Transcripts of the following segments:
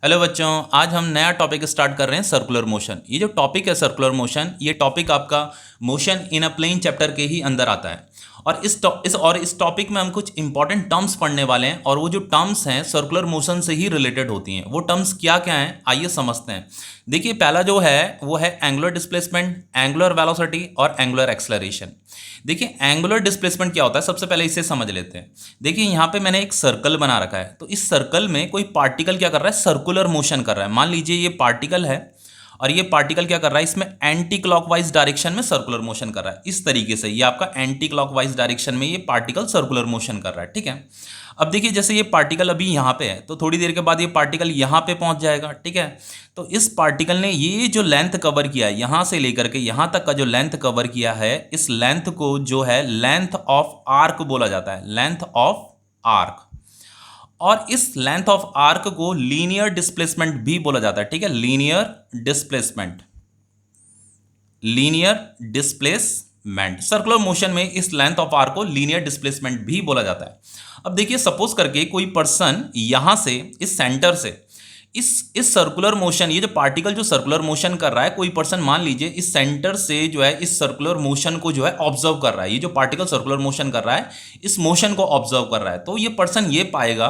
Hello बच्चों, आज हम नया टॉपिक स्टार्ट कर रहे हैं सर्कुलर मोशन। ये जो टॉपिक है सर्कुलर मोशन, ये टॉपिक आपका motion in a plane chapter के ही अंदर आता है। और इस टॉपिक में हम कुछ इंपॉर्टेंट टर्म्स पढ़ने वाले हैं, और वो जो टर्म्स हैं सर्कुलर मोशन से ही रिलेटेड होती हैं। वो टर्म्स क्या क्या हैं आइए समझते हैं। देखिए, पहला जो है वो है एंगुलर डिस्प्लेसमेंट, एंगुलर वेलोसिटी और एंगुलर एक्सेलरेशन। देखिए, एंगुलर डिस्प्लेसमेंट क्या होता है, सबसे पहले इसे समझ लेते हैं। देखिए, यहाँ पे मैंने एक सर्कल बना रखा है, तो इस सर्कल में कोई पार्टिकल क्या कर रहा है, सर्कुलर मोशन कर रहा है। मान लीजिए ये पार्टिकल है, और ये पार्टिकल क्या कर रहा है, इसमें एंटी क्लॉकवाइज डायरेक्शन में सर्कुलर मोशन कर रहा है। इस तरीके से ये आपका एंटी क्लॉकवाइज डायरेक्शन में ये पार्टिकल सर्कुलर मोशन कर रहा है, ठीक है। अब देखिए, जैसे ये पार्टिकल अभी यहाँ पे है, तो थोड़ी देर के बाद ये पार्टिकल यहाँ पे पहुंच जाएगा, ठीक है। तो इस पार्टिकल ने ये जो लेंथ कवर किया है, यहाँ से लेकर के यहाँ तक का जो लेंथ कवर किया है, इस लेंथ को जो है लेंथ ऑफ आर्क बोला जाता है, लेंथ ऑफ आर्क। और इस लेंथ ऑफ आर्क को लीनियर डिस्प्लेसमेंट भी बोला जाता है, ठीक है। Linear displacement, linear displacement circular motion में इस लेंथ ऑफ आर्क को लीनियर डिस्प्लेसमेंट भी बोला जाता है। अब देखिए, सपोज करके कोई पर्सन यहां से, इस सेंटर से, इस सर्कुलर मोशन, ये जो पार्टिकल जो सर्कुलर मोशन कर रहा है, कोई पर्सन मान लीजिए इस सेंटर से जो है इस सर्कुलर मोशन को जो है ऑब्जर्व कर रहा है। ये जो पार्टिकल सर्कुलर मोशन कर रहा है, इस मोशन को ऑब्जर्व कर रहा है, तो ये पर्सन ये पाएगा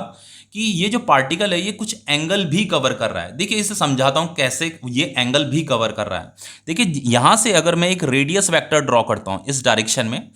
कि ये जो पार्टिकल है ये कुछ एंगल भी कवर कर रहा है। देखिए, इसे समझाता हूं कैसे ये एंगल भी कवर कर रहा है। देखिए, यहां से अगर मैं एक रेडियस वेक्टर ड्रॉ करता हूं इस डायरेक्शन में,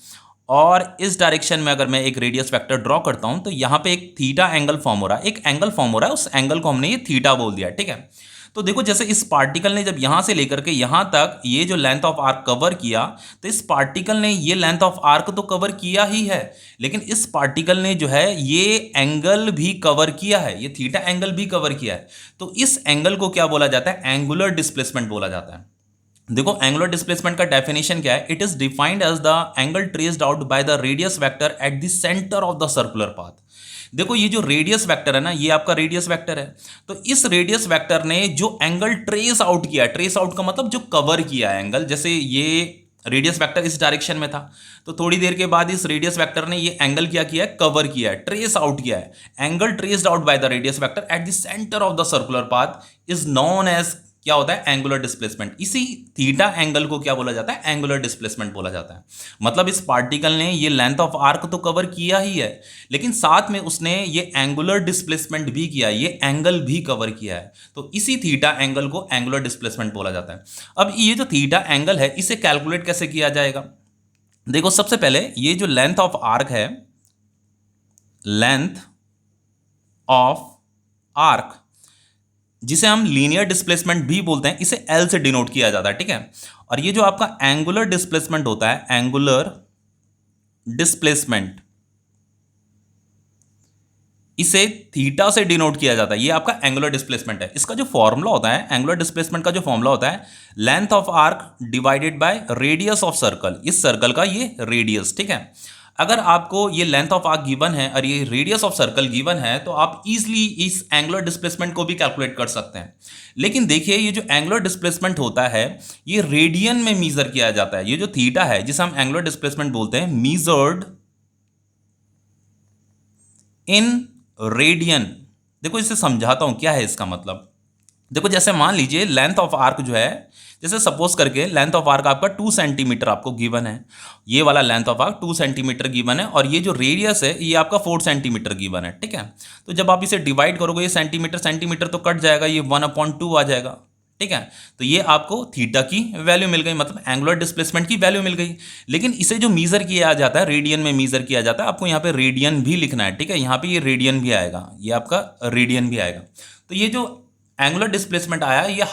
और इस डायरेक्शन में अगर मैं एक रेडियस वेक्टर ड्रॉ करता हूं, तो यहां पे एक थीटा एंगल फॉर्म हो रहा है, एक एंगल फॉर्म हो रहा है। उस एंगल को हमने ये थीटा बोल दिया, ठीक है। तो देखो, जैसे इस पार्टिकल ने जब यहां से लेकर के यहां तक ये जो लेंथ ऑफ आर्क कवर किया, तो इस पार्टिकल ने ये लेंथ ऑफ आर्क तो कवर किया ही है, लेकिन इस पार्टिकल ने जो है ये एंगल भी कवर किया है, ये थीटा एंगल भी कवर किया है। तो इस एंगल को क्या बोला जाता है, एंगुलर डिस्प्लेसमेंट बोला जाता है। देखो, एंगुलर डिस्प्लेसमेंट का डेफिनेशन क्या है, it is defined as the angle traced out by the radius vector at the centre of the circular path. देखो, ये जो रेडियस वेक्टर है ना, ये आपका रेडियस वेक्टर है। तो इस रेडियस वेक्टर ने जो एंगल ट्रेस आउट किया, ट्रेस आउट का मतलब जो कवर किया है एंगल, जैसे ये रेडियस वेक्टर इस डायरेक्शन में था, तो थोड़ी देर के बाद इस रेडियस वेक्टर ने ये एंगल क्या किया है, कवर किया है, ट्रेस आउट किया है। Angle traced out by the radius vector at the centre of the circular path is known as, क्या होता है, एंगुलर डिस्प्लेसमेंट। इसी थीटा एंगल को क्या बोला जाता है, एंगुलर डिस्प्लेसमेंट बोला जाता है। मतलब इस पार्टिकल ने ये लेंथ ऑफ आर्क तो कवर किया ही है, लेकिन साथ में उसने ये एंगुलर डिस्प्लेसमेंट भी किया, ये एंगल भी कवर किया है। तो इसी थीटा एंगल को एंगुलर डिस्प्लेसमेंट बोला जाता है। अब ये जो थीटा एंगल है, इसे कैलकुलेट कैसे किया जाएगा। देखो, सबसे पहले ये जो लेंथ ऑफ आर्क है, लेंथ ऑफ आर्क, जिसे हम लीनियर डिस्प्लेसमेंट भी बोलते हैं, इसे एल से डिनोट किया जाता है, ठीक है। और ये जो आपका एंगुलर डिस्प्लेसमेंट होता है, एंगुलर डिस्प्लेसमेंट, इसे थीटा से डिनोट किया जाता है। ये आपका एंगुलर डिस्प्लेसमेंट है। इसका जो फॉर्मूला होता है, एंगुलर डिस्प्लेसमेंट का जो फॉर्मूला होता है, length of arc divided by radius of circle, इस सर्कल का ये रेडियस, ठीक है। अगर आपको ये लेंथ ऑफ आर्क गिवन है और ये रेडियस ऑफ सर्कल गिवन है, तो आप इजीली इस एंगुलर डिस्प्लेसमेंट को भी कैलकुलेट कर सकते हैं। लेकिन देखिए, ये जो एंगुलर डिस्प्लेसमेंट होता है, ये रेडियन में मीजर किया जाता है। ये जो थीटा है, जिसे हम एंगुलर डिस्प्लेसमेंट बोलते हैं, मीजर्ड इन रेडियन। देखो, इसे समझाता हूं क्या है इसका मतलब। देखो, जैसे मान लीजिए लेंथ ऑफ आर्क जो है, जैसे सपोज करके लेंथ ऑफ आर्क आपका 2 सेंटीमीटर आपको गिवन है, ये वाला length of arc 2 centimetre given है, और ये जो रेडियस है ये आपका 4 सेंटीमीटर गिवन है, ठीक है। तो जब आप इसे डिवाइड करोगे, ये सेंटीमीटर सेंटीमीटर तो कट जाएगा, ये 1/2 आ जाएगा, ठीक है। तो ये आपको थीटा की वैल्यू मिल गई, मतलब एंगुलर डिस्प्लेसमेंट की वैल्यू मिल गई। लेकिन इसे जो मीजर किया जाता है, रेडियन में मीजर किया जाता है, आपको यहाँ पे रेडियन भी लिखना है, ठीक है। यहाँ पे ये रेडियन भी आएगा, ये आपका रेडियन भी आएगा। तो ये जो एंगुलर डिस्प्लेसमेंट आया, ये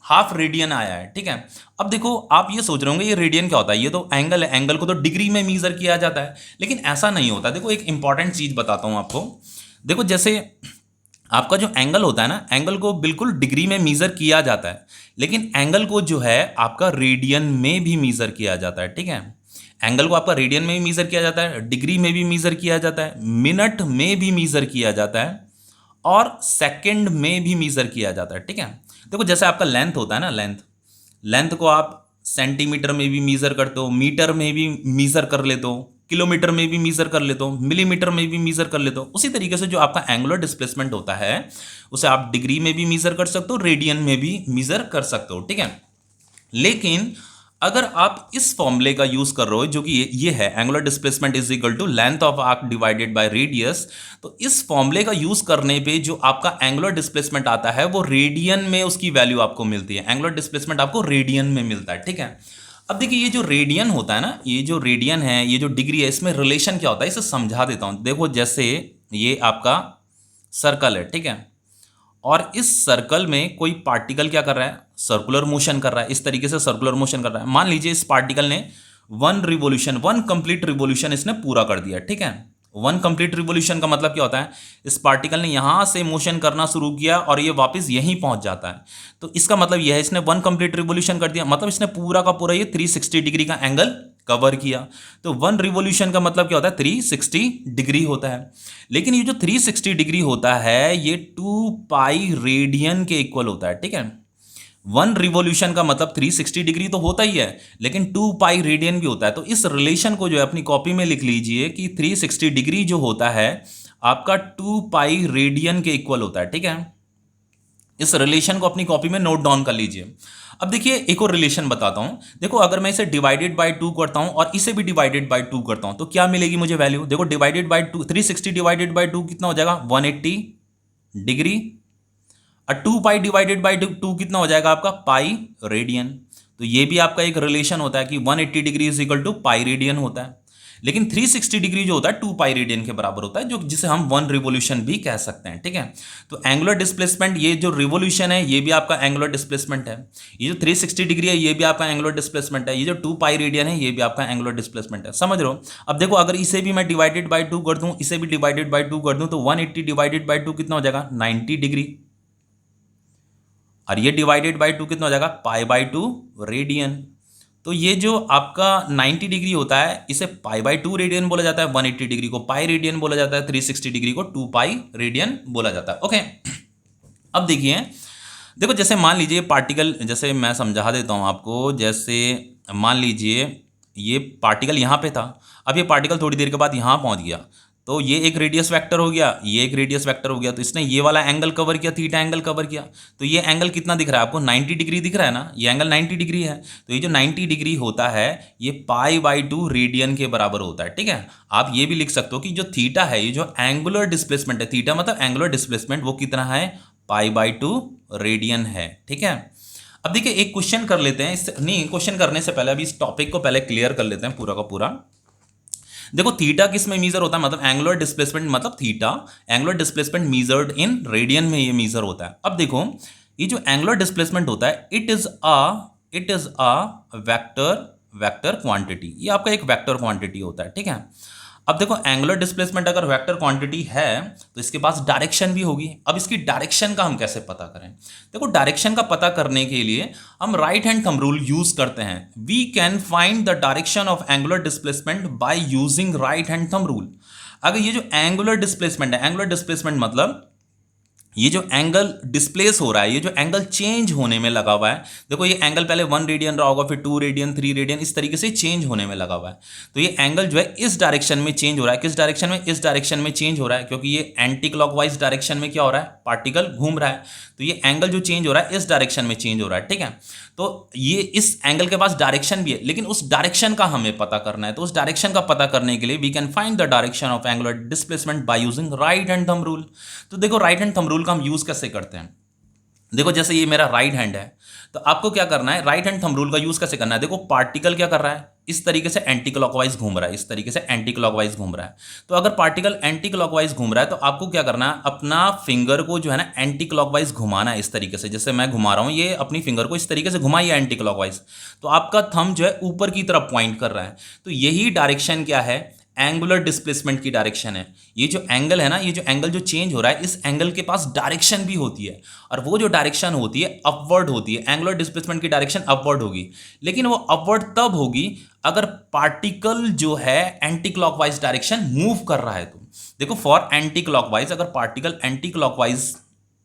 हाफ रेडियन आया है, ठीक है। अब देखो, आप ये सोच रहे होंगे ये रेडियन क्या होता है, ये तो एंगल है, एंगल को तो डिग्री में मीजर किया जाता है, लेकिन ऐसा नहीं होता। देखो, एक इंपॉर्टेंट चीज बताता हूं आपको। देखो, जैसे आपका जो एंगल होता है ना, एंगल को बिल्कुल डिग्री में मीजर किया जाता है, लेकिन एंगल को जो है आपका रेडियन में भी मीजर किया जाता है, ठीक है। एंगल को आपका रेडियन में भी मीजर किया जाता है, डिग्री में भी मीजर किया जाता है, मिनट में भी मीजर किया जाता है, और सेकंड में भी मीजर किया जाता है, ठीक है। देखो, जैसे आपका लेंथ होता है ना, लेंथ लेंथ को आप सेंटीमीटर में भी मीजर करते हो, मीटर में भी मीजर कर लेते हो, किलोमीटर में भी मीजर कर लेते हो, मिलीमीटर में भी मीजर कर लेते हो। उसी तरीके से जो आपका एंगुलर डिस्प्लेसमेंट होता है उसे आप डिग्री में भी मीजर कर सकते हो, रेडियन में भी मीजर कर सकते हो, ठीक है। लेकिन अगर आप इस फॉर्मूले का यूज कर रहे हो जो कि ये है angular displacement is equal to length of arc divided by radius, तो इस फॉर्मूले का यूज करने पे जो आपका एंगुलर डिस्प्लेसमेंट आता है वो रेडियन में उसकी वैल्यू आपको मिलती है। एंगुलर डिस्प्लेसमेंट आपको रेडियन में मिलता है, ठीक है। अब देखिए ये जो रेडियन होता है ना, ये जो रेडियन है, ये जो डिग्री है, इसमें रिलेशन क्या होता है इसे समझा देता हूं। देखो जैसे ये आपका सर्कल है, ठीक है, और इस सर्कल में कोई पार्टिकल क्या कर रहा है, सर्कुलर मोशन कर रहा है, इस तरीके से सर्कुलर मोशन कर रहा है। मान लीजिए इस पार्टिकल ने वन कंप्लीट रिवोल्यूशन इसने पूरा कर दिया, ठीक है। वन कंप्लीट रिवोल्यूशन का मतलब क्या होता है, इस पार्टिकल ने यहां से मोशन करना शुरू किया और ये वापस यहीं पहुंच जाता है। तो इसका मतलब यह है इसने वन कंप्लीट रिवोल्यूशन कर दिया, मतलब इसने पूरा का पूरा ये 360 डिग्री का एंगल कवर किया। तो वन रिवोल्यूशन का मतलब क्या होता है, 360 डिग्री होता है। लेकिन ये जो 360 डिग्री होता है ये 2 पाई रेडियन के इक्वल होता है, ठीक है। वन रिवोल्यूशन का मतलब 360 डिग्री तो होता ही है, लेकिन 2 पाई रेडियन भी होता है। तो इस रिलेशन को जो है अपनी कॉपी में लिख लीजिए कि 360 डिग्री जो होता है आपका 2 पाई रेडियन के इक्वल होता है, ठीक है। इस रिलेशन को अपनी कॉपी में नोट डाउन कर लीजिए। अब देखिए एक और रिलेशन बताता हूं। देखो अगर मैं इसे डिवाइडेड बाय 2 करता हूं और इसे भी डिवाइडेड बाय 2 करता हूं तो क्या मिलेगी मुझे वैल्यू। देखो डिवाइडेड बाय 2, 360 डिवाइडेड बाय 2 कितना हो जाएगा, 180 डिग्री। और 2 पाई डिवाइडेड बाय 2 कितना हो जाएगा आपका, पाई रेडियन। तो ये भी आपका एक रिलेशन होता है कि 180 degree is equal to pi radian होता है। लेकिन 360 डिग्री जो होता है 2 पाई रेडियन के बराबर होता है, जो जिसे हम वन रिवोल्यूशन भी कह सकते हैं, ठीक है। तो एंगुलर डिस्प्लेसमेंट, ये जो रिवोल्यूशन है ये भी आपका एंगुलर डिस्प्लेसमेंट है। ये जो 360 डिग्री है ये भी आपका एंगुलर डिस्प्लेसमेंट है। ये जो 2 पाई रेडियन है ये भी आपका एंगुलर डिस्प्लेसमेंट है, समझ रहे हो। अब देखो अगर इसे भी मैं डिवाइडेड बाय 2 कर दूं, इसे भी डिवाइडेड बाय 2 कर दूं, तो 180 डिवाइडेड बाय 2 कितना हो जाएगा, 90 डिग्री। और ये डिवाइडेड बाय 2 कितना हो जाएगा, पाई बाय 2 रेडियन। तो ये जो आपका 90 डिग्री होता है इसे पाई बाय 2 रेडियन बोला जाता है, 180 डिग्री को पाई रेडियन बोला जाता है, 360 डिग्री को 2 पाई रेडियन बोला जाता है, ओके। अब देखिए, देखो जैसे मान लीजिए पार्टिकल, जैसे मैं समझा देता हूं आपको। जैसे मान लीजिए ये पार्टिकल यहां पे था, अब ये पार्टिकल थोड़ी देर के बाद यहां पहुंच गया, तो ये एक रेडियस वेक्टर हो गया, ये एक रेडियस वेक्टर हो गया। तो इसने ये वाला एंगल कवर किया, थीटा एंगल कवर किया। तो ये एंगल कितना दिख रहा है आपको, 90 डिग्री दिख रहा है ना, ये एंगल 90 डिग्री है। तो ये जो 90 डिग्री होता है ये पाई बाय 2 रेडियन के बराबर होता है, ठीक है। आप ये भी लिख सकते हो कि जो थीटा है, ये जो एंगुलर डिस्प्लेसमेंट है, थीटा मतलब एंगुलर डिस्प्लेसमेंट, वो कितना है, पाई बाय 2 रेडियन है, ठीक है। अब देखिए एक क्वेश्चन कर लेते हैं, नहीं क्वेश्चन करने से पहले अभी इस टॉपिक को पहले क्लियर कर लेते हैं पूरा का पूरा। देखो थीटा किस में मीजर होता है, मतलब एंगुलर डिस्प्लेसमेंट, मतलब theta angular displacement measured in radian में ये मीजर होता है। अब देखो ये जो एंगुलर डिस्प्लेसमेंट होता है it is a vector quantity, ये आपका एक वेक्टर क्वांटिटी होता है, ठीक है। अब देखो एंगुलर डिस्प्लेसमेंट अगर वेक्टर क्वांटिटी है तो इसके पास डायरेक्शन भी होगी। अब इसकी डायरेक्शन का हम कैसे पता करें, देखो डायरेक्शन का पता करने के लिए हम right hand thumb rule use करते हैं। We can find the direction of angular displacement by using right hand thumb rule. अगर ये जो एंगुलर डिस्प्लेसमेंट है, एंगुलर डिस्प्लेसमेंट मतलब ये जो एंगल डिस्प्लेस हो रहा है, ये जो एंगल चेंज होने में लगा हुआ है, देखो ये एंगल पहले 1 रेडियन रहा होगा, फिर 2 रेडियन, 3 रेडियन, इस तरीके से चेंज होने में लगा हुआ है। तो ये एंगल जो है इस डायरेक्शन में चेंज हो रहा है, किस डायरेक्शन में, इस डायरेक्शन में चेंज हो रहा है, क्योंकि ये एंटी क्लॉकवाइज डायरेक्शन में क्या हो रहा है, पार्टिकल घूम रहा है। तो ये एंगल जो चेंज हो रहा है इस डायरेक्शन में चेंज हो रहा है, ठीक है। तो ये इस एंगल के पास डायरेक्शन भी है, लेकिन उस डायरेक्शन का हमें पता करना है। तो उस डायरेक्शन का पता करने के लिए we can find the direction of angular displacement by using right hand thumb rule. तो देखो राइट हैंड थंब रूल का हम यूज कैसे करते हैं, देखो जैसे ये मेरा राइट हैंड है, तो आपको क्या करना है, राइट हैंड थंब रूल का यूज कैसे करना है। देखो पार्टिकल क्या कर रहा है, इस तरीके से एंटी क्लॉकवाइज घूम रहा है, इस तरीके से एंटी क्लॉकवाइज घूम रहा है। तो अगर पार्टिकल एंटी क्लॉकवाइज घूम रहा है तो आपको क्या करना है, अपना फिंगर को जो है ना एंटी क्लॉकवाइज घुमाना है, इस तरीके से। जैसे मैं घुमा रहा हूं, ये अपनी फिंगर को इस तरीके से घुमाइए एंटी क्लॉकवाइज, तो आपका थंब जो है ऊपर की तरफ पॉइंट कर रहा है। तो यही डायरेक्शन क्या है, एंगुलर डिस्प्लेसमेंट की डायरेक्शन है। ये जो एंगल है ना, ये जो एंगल जो चेंज हो रहा है, इस एंगल के पास डायरेक्शन भी होती है, और वो जो डायरेक्शन होती है अपवर्ड होती है। एंगुलर डिस्प्लेसमेंट की डायरेक्शन अपवर्ड होगी, लेकिन वो अपवर्ड तब होगी अगर पार्टिकल जो है एंटी क्लॉकवाइज डायरेक्शन मूव कर रहा है। तो देखो फॉर एंटी क्लॉकवाइज, अगर पार्टिकल एंटी क्लॉकवाइज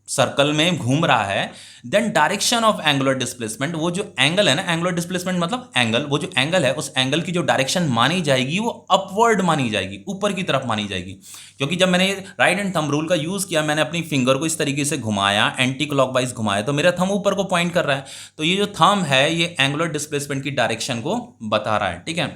सर्कल में घूम रहा है, then direction of angular displacement, वो जो एंगल है ना, एंगुलर डिस्प्लेसमेंट मतलब एंगल, वो जो एंगल है उस एंगल की जो डायरेक्शन मानी जाएगी वो अपवर्ड मानी जाएगी, ऊपर की तरफ मानी जाएगी। क्योंकि जब मैंने राइट हैंड थंब रूल का यूज किया, मैंने अपनी फिंगर को इस तरीके से घुमाया, एंटी क्लॉकवाइज घुमाया, तो मेरा थंब ऊपर को पॉइंट कर रहा है, तो ये जो थंब है ये एंगुलर डिस्प्लेसमेंट की डायरेक्शन को बता रहा है। ठीक है,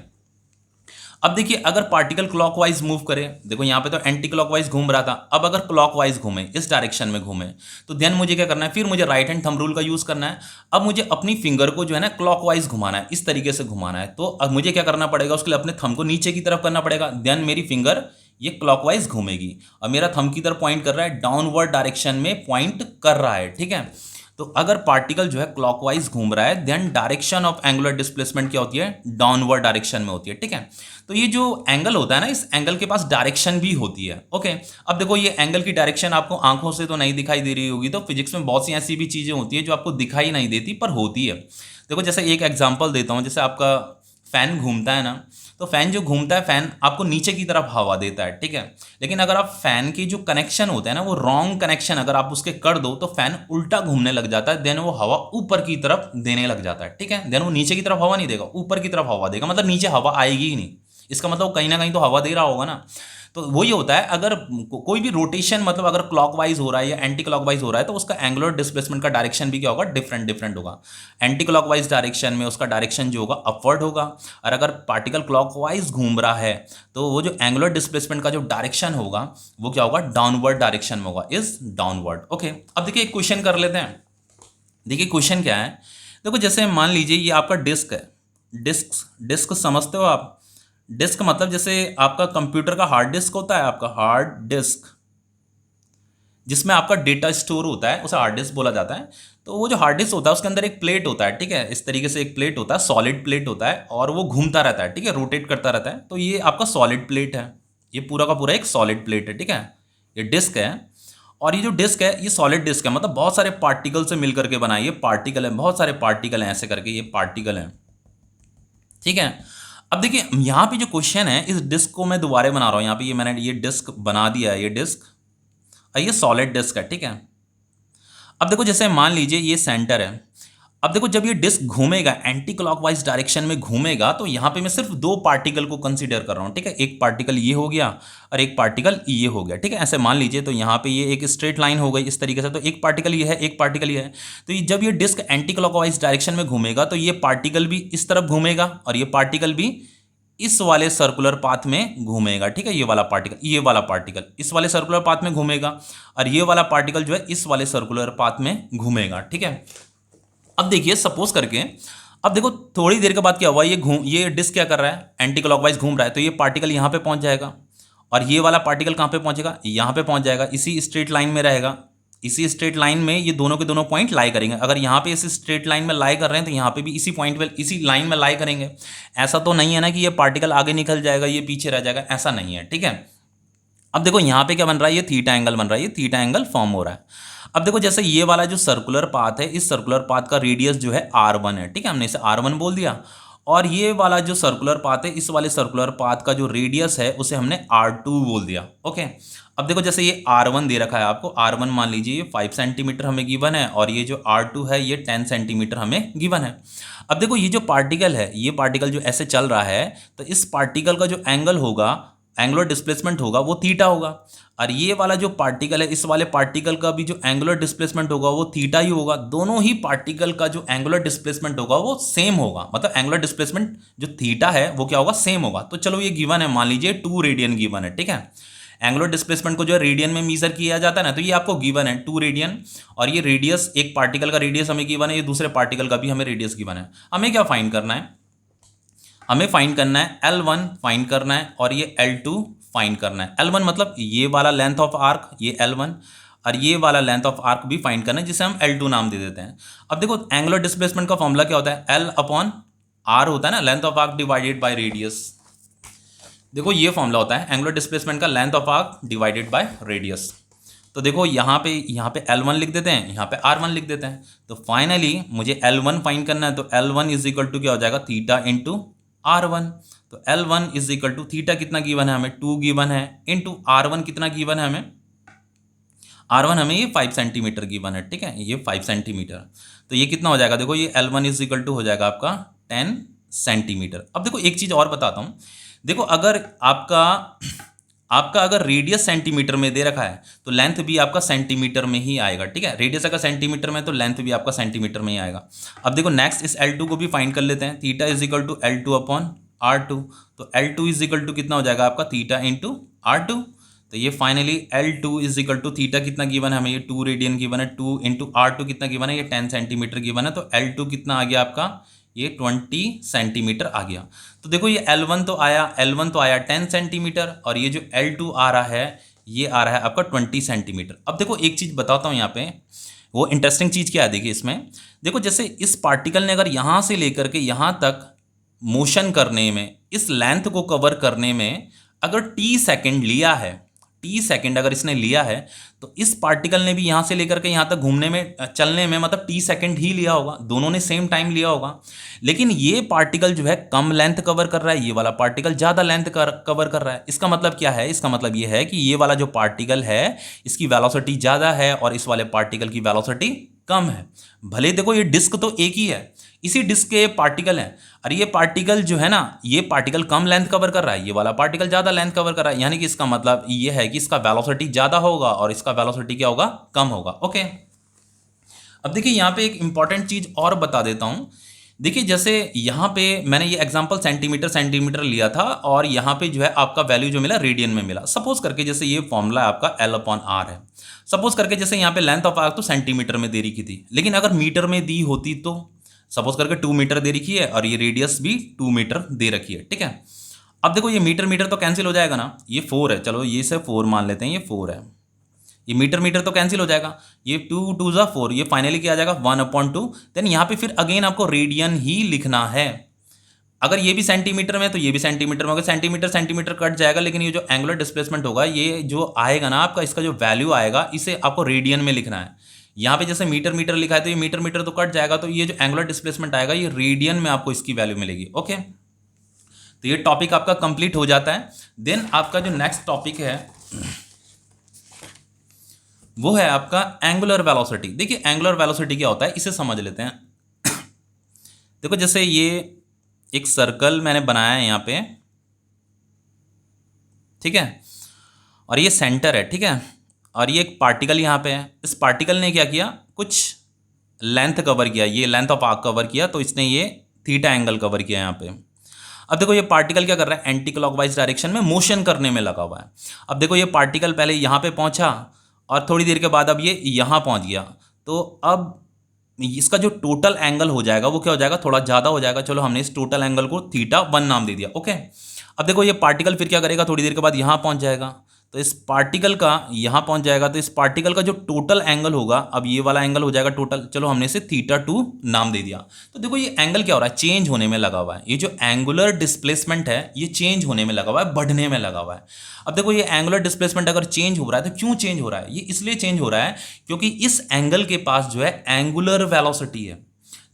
अब देखिए अगर पार्टिकल क्लॉकवाइज मूव करे, देखो यहाँ पे तो एंटी क्लॉकवाइज घूम रहा था, अब अगर क्लॉकवाइज घूमे, इस डायरेक्शन में घूमे, तो देन मुझे क्या करना है, फिर मुझे राइट हैंड थंब रूल का यूज करना है। अब मुझे अपनी फिंगर को जो है ना क्लॉकवाइज घुमाना है, इस तरीके से घुमाना है, तो अब मुझे क्या करना पड़ेगा, उसके लिए अपने थंब को नीचे की तरफ करना पड़ेगा, देन मेरी फिंगर ये क्लॉकवाइज घूमेगी और मेरा थंब की तरफ पॉइंट कर रहा है, डाउनवर्ड डायरेक्शन में पॉइंट कर रहा है। ठीक है, तो अगर पार्टिकल जो है क्लॉकवाइज घूम रहा है, then direction of angular displacement क्या होती है, डाउनवर्ड डायरेक्शन में होती है। ठीक है, तो ये जो एंगल होता है ना, इस एंगल के पास डायरेक्शन भी होती है। ओके, अब देखो ये एंगल की डायरेक्शन आपको आंखों से तो नहीं दिखाई दे रही होगी, तो फिजिक्स में बहुत सी ऐसी भी चीजें होती है जो आपको दिखाई नहीं देती पर होती है। देखो जैसे एक एग्जांपल देता हूं, जैसे आपका फैन घूमता है ना, तो फैन जो घूमता है, फैन आपको नीचे की तरफ हवा देता है। ठीक है, लेकिन अगर आप फैन की जो कनेक्शन होता है ना, वो रॉन्ग कनेक्शन अगर आप उसके कर दो, तो फैन उल्टा घूमने लग जाता है, देन वो हवा ऊपर की तरफ देने लग जाता है। ठीक है, देन वो नीचे की तरफ हवा नहीं देगा, ऊपर की तरफ हवा देगा, मतलब नीचे हवा आएगी ही नहीं। इसका मतलब वो कहीं ना कहीं तो हवा दे रहा होगा ना। तो वो ये होता है, अगर कोई भी रोटेशन मतलब अगर क्लॉकवाइज हो रहा है या एंटी क्लॉकवाइज हो रहा है, तो उसका एंगुलर डिस्प्लेसमेंट का डायरेक्शन भी क्या होगा, डिफरेंट डिफरेंट होगा। एंटी क्लॉकवाइज डायरेक्शन में उसका डायरेक्शन जो होगा अपवर्ड होगा, और अगर पार्टिकल क्लॉकवाइज घूम रहा है तो वो जो एंगुलर डिस्प्लेसमेंट का जो डायरेक्शन होगा वो क्या होगा, डाउनवर्ड डायरेक्शन में होगा, इज डाउनवर्ड। ओके, अब देखिए एक क्वेश्चन कर लेते हैं। देखिए क्वेश्चन क्या है, देखो जैसे मान लीजिए ये आपका डिस्क है, डिस्क डिस्क समझते हो आप, डिस्क मतलब जैसे आपका कंप्यूटर का हार्ड डिस्क होता है, आपका हार्ड डिस्क जिसमें आपका डेटा स्टोर होता है, उसे हार्ड डिस्क बोला जाता है। तो वो जो हार्ड डिस्क होता है उसके अंदर एक प्लेट होता है। ठीक है, इस तरीके से एक प्लेट होता है, सॉलिड प्लेट होता है, और वो घूमता रहता है। ठीक है, रोटेट करता रहता है, तो ये आपका सॉलिड प्लेट है, ये पूरा का पूरा एक सॉलिड प्लेट है। ठीक है, ये डिस्क है, और ये जो डिस्क है ये सॉलिड डिस्क है, मतलब बहुत सारे पार्टिकल से मिलकर के बनाई, ये पार्टिकल है, बहुत सारे पार्टिकल हैं ऐसे करके, ये पार्टिकल हैं। ठीक है, अब देखिए यहाँ पे जो क्वेश्चन है, इस डिस्क को मैं दोबारा बना रहा हूँ, यहाँ पे ये मैंने ये डिस्क बना दिया है, ये डिस्क, ये सॉलिड डिस्क है। ठीक है, अब देखो जैसे मान लीजिए ये सेंटर है, अब देखो जब ये डिस्क घूमेगा, एंटी क्लॉकवाइज डायरेक्शन में घूमेगा, तो यहाँ पे मैं सिर्फ दो पार्टिकल को कंसीडर कर रहा हूँ। ठीक है, एक पार्टिकल ये हो गया और एक पार्टिकल ये हो गया। ठीक है, ऐसे मान लीजिए, तो यहाँ पे ये एक स्ट्रेट लाइन हो गई इस तरीके से, तो एक पार्टिकल ये है, एक पार्टिकल ये है। तो ये जब ये डिस्क एंटी क्लॉकवाइज डायरेक्शन में घूमेगा, तो ये पार्टिकल भी इस तरफ घूमेगा और ये पार्टिकल भी इस वाले सर्कुलर पाथ में घूमेगा। ठीक है, ये वाला पार्टिकल इस वाले सर्कुलर पाथ में घूमेगा, और ये वाला पार्टिकल जो है इस वाले सर्कुलर पाथ में घूमेगा। ठीक है, अब देखिए सपोज करके, अब देखो थोड़ी देर के बाद क्या हुआ, ये डिस्क क्या कर रहा है, एंटी क्लॉकवाइज घूम रहा है, तो ये पार्टिकल यहाँ पे पहुंच जाएगा, और ये वाला पार्टिकल कहाँ पे पहुंचेगा, यहाँ पे पहुंच जाएगा, इसी स्ट्रेट लाइन में रहेगा। इसी स्ट्रेट लाइन में ये दोनों के दोनों पॉइंट लाई करेंगे। अगर यहाँ पे इसी स्ट्रेट लाइन में लाई कर रहे हैं, तो यहाँ पे भी इसी पॉइंट पे, इसी लाइन में लाई करेंगे। ऐसा तो नहीं है ना कि ये पार्टिकल आगे निकल जाएगा, ये पीछे रह जाएगा, ऐसा नहीं है। ठीक है, अब देखो यहाँ पे क्या बन रहा है, ये थीटा एंगल बन रहा है, ये थीटा एंगल फॉर्म हो रहा है। अब देखो जैसे ये वाला जो सर्कुलर पाथ है, इस सर्कुलर पाथ का रेडियस जो है r1 है। ठीक है, हमने इसे r1 बोल दिया, और ये वाला जो सर्कुलर पाथ है, इस वाले सर्कुलर पाथ का जो रेडियस है उसे हमने r2 बोल दिया। ओके, अब देखो जैसे ये r1 दे रखा है आपको, r1 मान लीजिए ये 5 सेंटीमीटर हमें गिवन है, और ये जो r2 है ये 10 सेंटीमीटर हमें गिवन है। अब देखो ये जो पार्टिकल है, ये पार्टिकल जो ऐसे चल रहा है, तो इस पार्टिकल का जो एंगल होगा, एंगुलर डिस्प्लेसमेंट होगा, वो थीटा होगा, और ये वाला जो पार्टिकल है, इस वाले पार्टिकल का भी जो एंगुलर डिस्प्लेसमेंट होगा वो थीटा ही होगा। दोनों ही पार्टिकल का जो एंगुलर डिस्प्लेसमेंट होगा वो सेम होगा, मतलब एंगुलर डिस्प्लेसमेंट जो थीटा है वो क्या होगा, सेम होगा। तो चलो ये गिवन है, मान लीजिए 2 रेडियन गिवन है। ठीक है, एंगुलर डिस्प्लेसमेंट को जो है रेडियन में मेजर किया जाता है ना, तो ये आपको गिवन है 2 रेडियन, और ये रेडियस, एक पार्टिकल का रेडियस हमें गिवन है, ये दूसरे पार्टिकल का भी हमें रेडियस गिवन है। हमें क्या फाइंड करना है, हमें फाइंड करना है L1 फाइंड करना है, और ये L2 फाइंड करना है। L1 मतलब ये वाला लेंथ ऑफ आर्क, ये L1, और ये वाला लेंथ ऑफ आर्क भी फाइंड करना है, जिसे हम L2 नाम दे देते हैं। अब देखो एंगुलर डिस्प्लेसमेंट का फॉर्मूला क्या होता है, L/R होता है ना, length of arc divided by radius. देखो ये फॉर्मूला होता है एंगुलर डिस्प्लेसमेंट का, length of arc divided by radius. तो देखो यहाँ पे L1 लिख देते हैं, यहाँ पे R1 लिख देते हैं। तो फाइनली मुझे L1 फाइंड करना है, तो L1 इज इक्वल टू क्या हो जाएगा, थीटा इंटू R1। तो L1 is equal to theta कितना गिवन है हमें, 2 गिवन है, इंटू R1 कितना गिवन है हमें, R1 हमें ये 5 सेंटीमीटर गिवन है, ठीक है, ये 5 सेंटीमीटर। तो ये कितना हो जाएगा, देखो ये L1 इज इक्वल टू हो जाएगा आपका 10 सेंटीमीटर। अब देखो एक चीज़ और बताता हूँ, देखो अगर आपका अगर रेडियस सेंटीमीटर में दे रखा है तो लेंथ भी आपका सेंटीमीटर में ही आएगा, ठीक है, रेडियस अगर सेंटीमीटर में तो लेंथ भी आपका सेंटीमीटर में ही आएगा। अब देखो नेक्स्ट इस L2 को भी फाइंड कर लेते हैं, theta is equal to L2 upon R2। तो L2 इज इक्वल टू कितना हो जाएगा आपका थीटा इंटू R2। तो ये finally L2 is equal to theta कितना गिवन है हमें, ये 2 रेडियन गिवन है, 2 इंटू R2 कितना गिवन है, ये 10 सेंटीमीटर गिवन है। तो L2 कितना आ गया आपका, ये 20 सेंटीमीटर आ गया। तो देखो ये L1 तो आया 10 सेंटीमीटर, और ये जो L2 आ रहा है ये आ रहा है आपका 20 सेंटीमीटर। अब देखो एक चीज़ बताता हूँ यहाँ पे, वो इंटरेस्टिंग चीज़ क्या है, देखिए इसमें देखो जैसे इस पार्टिकल ने अगर यहाँ से लेकर के यहाँ तक मोशन करने में, इस लेंथ को कवर करने में अगर t सेकेंड लिया है, t सेकेंड अगर इसने लिया है, तो इस पार्टिकल ने भी यहाँ से लेकर के यहाँ तक घूमने में, चलने में मतलब t सेकेंड ही लिया होगा, दोनों ने सेम टाइम लिया होगा। लेकिन ये पार्टिकल जो है कम लेंथ कवर कर रहा है, ये वाला पार्टिकल ज़्यादा लेंथ कवर कर रहा है। इसका मतलब क्या है, इसका मतलब ये है कि ये वाला जो पार्टिकल है इसकी वेलोसिटी ज़्यादा है और इस वाले पार्टिकल की वेलोसिटी कम है। भले देखो ये डिस्क तो एक ही है, इसी डिस्क के पार्टिकल हैं, और ये पार्टिकल जो है ना, ये पार्टिकल कम लेंथ कवर कर रहा है, ये वाला पार्टिकल ज़्यादा लेंथ कवर कर रहा है, यानी कि इसका मतलब ये है कि इसका वेलोसिटी ज़्यादा होगा और इसका वेलोसिटी क्या होगा, कम होगा। ओके, अब देखिए यहाँ पे एक इंपॉर्टेंट चीज़ और बता देता हूँ। देखिए जैसे यहाँ पे मैंने ये एग्जांपल सेंटीमीटर लिया था, और यहाँ पे जो है आपका वैल्यू जो मिला रेडियन में मिला। सपोज करके जैसे ये फॉर्मूला आपका L अपॉन R है, सपोज करके जैसे यहाँ पे लेंथ ऑफ आर्क तो सेंटीमीटर में दे रखी थी, लेकिन अगर मीटर में दी होती तो सपोज करके 2 मीटर दे रखी है और ये रेडियस भी 2 मीटर दे रखी है, ठीक है। अब देखो ये मीटर तो कैंसिल हो जाएगा ना, ये 4 है, चलो ये से 4 मान लेते हैं, ये 4 है, ये मीटर तो कैंसिल हो जाएगा, ये 2 2 ज़ा 4, ये फाइनली क्या आ जाएगा 1/2। देन यहाँ पे फिर अगेन आपको रेडियन ही लिखना है। अगर ये भी सेंटीमीटर में तो ये भी सेंटीमीटर में होगा, सेंटीमीटर कट जाएगा, लेकिन ये जो एंगुलर डिस्प्लेसमेंट होगा, ये जो आएगा ना आपका, इसका जो वैल्यू आएगा इसे आपको रेडियन में लिखना है। यहाँ पे जैसे मीटर लिखा है तो ये मीटर तो कट जाएगा, तो ये जो एंगुलर डिस्प्लेसमेंट आएगा ये रेडियन में आपको इसकी वैल्यू मिलेगी। ओके, तो ये टॉपिक आपका कंप्लीट हो जाता है। देन आपका जो नेक्स्ट टॉपिक है वो है आपका एंगुलर वेलोसिटी। देखिए एंगुलर वेलोसिटी क्या होता है इसे समझ लेते हैं। देखो जैसे ये एक सर्कल मैंने बनाया है यहाँ पे, ठीक है, और ये सेंटर है, ठीक है, और ये एक पार्टिकल यहाँ पे है। इस पार्टिकल ने क्या किया, कुछ लेंथ कवर किया, ये लेंथ ऑफ आर्क कवर किया, तो इसने ये थीटा एंगल कवर किया यहाँ पे। अब देखो ये पार्टिकल क्या कर रहा है, एंटी क्लॉकवाइज डायरेक्शन में मोशन करने में लगा हुआ है। अब देखो ये पार्टिकल पहले यहाँ पे पहुँचा और थोड़ी देर के बाद अब ये यहाँ पहुँच गया, तो अब इसका जो टोटल एंगल हो जाएगा वो क्या हो जाएगा, थोड़ा ज़्यादा हो जाएगा। चलो हमने इस टोटल एंगल को θ1 नाम दे दिया। ओके, अब देखो ये पार्टिकल फिर क्या करेगा, थोड़ी देर के बाद यहाँ पहुँच जाएगा, तो इस पार्टिकल का यहाँ पहुँच जाएगा, तो इस पार्टिकल का जो टोटल एंगल होगा, अब ये वाला एंगल हो जाएगा टोटल, चलो हमने इसे θ2 नाम दे दिया। तो देखो ये एंगल क्या हो रहा है, चेंज होने में लगा हुआ है। ये जो एंगुलर डिस्प्लेसमेंट है ये चेंज होने में लगा हुआ है, बढ़ने में लगा हुआ है। अब देखो ये एंगुलर डिस्प्लेसमेंट अगर चेंज हो रहा है तो क्यों चेंज हो रहा है, ये इसलिए चेंज हो रहा है क्योंकि इस एंगल के पास जो है एंगुलर वेलोसिटी है।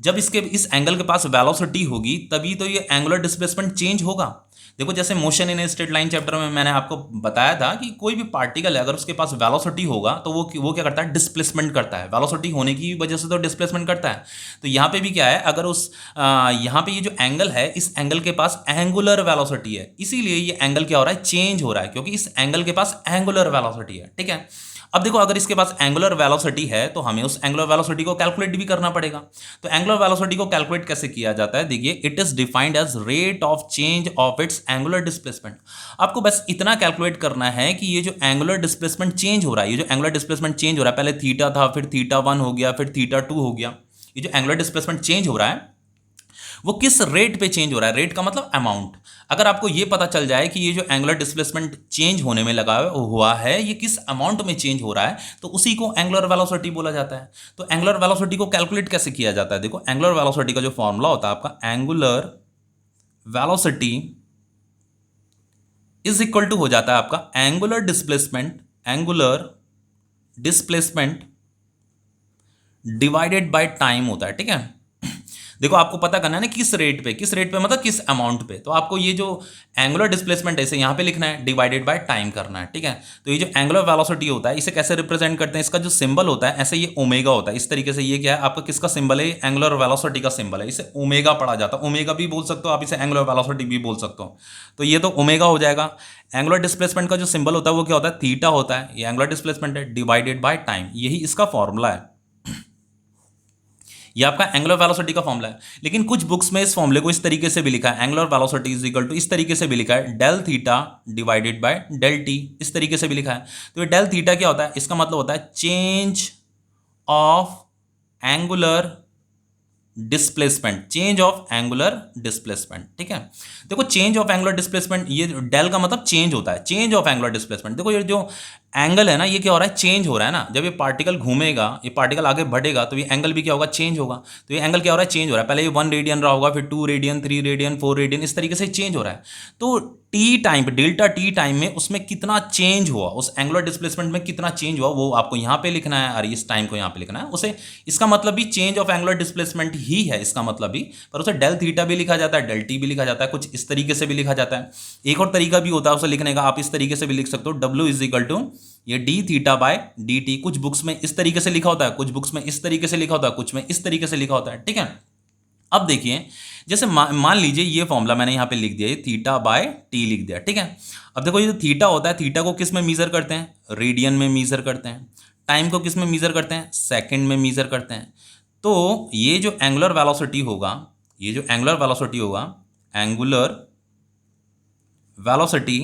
जब इस एंगल के पास वेलोसिटी होगी तभी तो ये एंगुलर डिस्प्लेसमेंट चेंज होगा। देखो जैसे motion in a straight line chapter में मैंने आपको बताया था कि कोई भी पार्टिकल है अगर उसके पास वेलोसिटी होगा तो वो क्या करता है, डिस्प्लेसमेंट करता है। वेलोसिटी होने की वजह से तो डिस्प्लेसमेंट करता है। तो यहाँ पे भी क्या है, अगर यहाँ पे ये जो एंगल है इस एंगल के पास एंगुलर वेलोसिटी है, इसीलिए ये एंगल क्या हो रहा है, चेंज हो रहा है, क्योंकि इस एंगल के पास एंगुलर वेलोसिटी है। ठीक है, अब देखो अगर इसके पास एंगुलर वेलोसिटी है तो हमें उस एंगुलर वेलोसिटी को कैलकुलेट भी करना पड़ेगा। तो एंगुलर वेलोसिटी को कैलकुलेट कैसे किया जाता है, देखिए it is defined as rate of change of its angular displacement. आपको बस इतना कैलकुलेट करना है कि ये जो एंगुलर डिस्प्लेसमेंट चेंज हो रहा है, ये जो एंगुलर डिस्प्लेसमेंट चेंज हो रहा है, पहले थीटा था, फिर θ1 हो गया, फिर θ2 हो गया, ये जो एंगुलर डिस्प्लेसमेंट चेंज हो रहा है वो किस रेट पे चेंज हो रहा है, रेट का मतलब अमाउंट। अगर आपको ये पता चल जाए कि ये जो एंगुलर डिस्प्लेसमेंट चेंज होने में लगा हुआ है ये किस अमाउंट में चेंज हो रहा है, तो उसी को एंगुलर वेलोसिटी बोला जाता है। तो एंगुलर वेलोसिटी को कैलकुलेट कैसे किया जाता है, देखो एंगुलर वेलोसिटी का जो फॉर्मूला होता है आपका, angular velocity is equal to हो जाता है आपका angular displacement divided by time होता है। ठीक है, देखो आपको पता करना है ना किस रेट पे मतलब किस अमाउंट पे। तो आपको ये जो एंगुलर डिस्प्लेसमेंट है इसे यहाँ पे लिखना है, डिवाइडेड बाय टाइम करना है, ठीक है। तो ये जो एंगुलर वेलोसिटी होता है इसे कैसे रिप्रेजेंट करते हैं, इसका जो सिंबल होता है ऐसे ये ओमेगा होता है इस तरीके से। ये क्या है आपका किसका सिंबल है, एंगुलर वेलोसिटी का सिंबल है, इसे ओमेगा पढ़ा जाता है। ओमेगा भी बोल सकते हो आप, इसे एंगुलर वेलोसिटी भी बोल सकते हो। तो ये तो ओमेगा हो जाएगा। एंगुलर डिस्प्लेसमेंट का जो सिंबल होता है वो क्या होता है, थीटा होता है। ये एंगुलर डिस्प्लेसमेंट है डिवाइडेड बाय टाइम, यही इसका फॉर्मूला है। ये आपका एंगुलर वेलोसिटी का फॉर्मूला है। लेकिन कुछ बुक्स में इस फॉर्मूले को इस तरीके से भी लिखा है, angular velocity is equal to, इस तरीके से भी लिखा है del theta divided by del T, इस तरीके से भी लिखा है। तो ये डेल थीटा क्या होता है, इसका मतलब होता है change of angular displacement, change of angular displacement, ठीक है। देखो चेंज ऑफ एंगुलर डिस्प्लेसमेंट, ये डेल का मतलब चेंज होता है, चेंज ऑफ एंगुलर डिस्प्लेसमेंट। देखो ये जो एंगल है ना ये क्या हो रहा है, चेंज हो रहा है ना। जब ये पार्टिकल घूमेगा, ये पार्टिकल आगे बढ़ेगा तो ये एंगल भी क्या होगा, चेंज होगा। तो ये एंगल क्या हो रहा है, चेंज हो रहा है। पहले ये 1 रेडियन रहा होगा, फिर 2 रेडियन, 3 रेडियन, 4 रेडियन, इस तरीके से चेंज हो रहा है। तो टी टाइम पे, डेल्टा टी टाइम में उसमें कितना चेंज हुआ, उस एंगुलर डिस्प्लेसमेंट में कितना चेंज हुआ वो आपको यहाँ पे लिखना है और इस टाइम को यहाँ पे लिखना है। उसे इसका मतलब भी चेंज ऑफ एंगुलर डिस्प्लेसमेंट ही है इसका मतलब भी, पर उसे डेल थीटा भी लिखा जाता है, डेल टी भी लिखा जाता है, कुछ इस तरीके से भी लिखा जाता है। एक और तरीका भी होता है उसे लिखने का, आप इस तरीके से भी लिख सकते हो, डब्ल्यू इज इक्वल टू ये D theta by D T. कुछ बुक्स में इस तरीके से लिखा होता है, कुछ बुक्स में इस तरीके से लिखा होता है, कुछ में इस तरीके से लिखा होता है, ठीक है। अब देखिए जैसे मान लीजिए ये फॉर्मूला मैंने यहाँ पे लिख दिया, ये थीटा बाय टी लिख दिया, ठीक है। अब देखो ये जो थीटा होता है, थीटा को किस में मीजर करते हैं, रेडियन में मीजर करते हैं। टाइम को किस में मीजर करते हैं, सेकंड में मीजर करते हैं। तो ये जो एंगुलर वेलोसिटी होगा, ये जो एंगुलर वेलोसिटी होगा, एंगुलर वेलोसिटी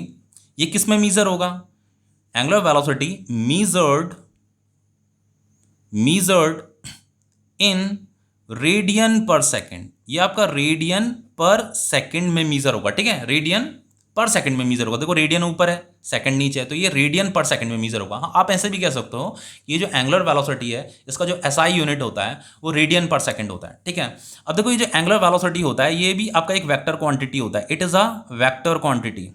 ये किस में मीजर होगा, angular velocity measured in radian पर सेकेंड। ये आपका रेडियन पर सेकेंड में मीजर होगा, ठीक है, रेडियन पर सेकंड में मीजर होगा। देखो रेडियन ऊपर है, सेकंड नीचे है, तो ये रेडियन पर सेकंड में मीजर होगा। हाँ, आप ऐसे भी कह सकते हो ये जो एंगुलर वेलोसिटी है इसका जो एसआई यूनिट होता है वो रेडियन पर सेकंड होता है, ठीक है। अब देखो ये जो एंगुलर वेलोसिटी होता है ये भी आपका एक वेक्टर क्वांटिटी होता है, it is a vector quantity.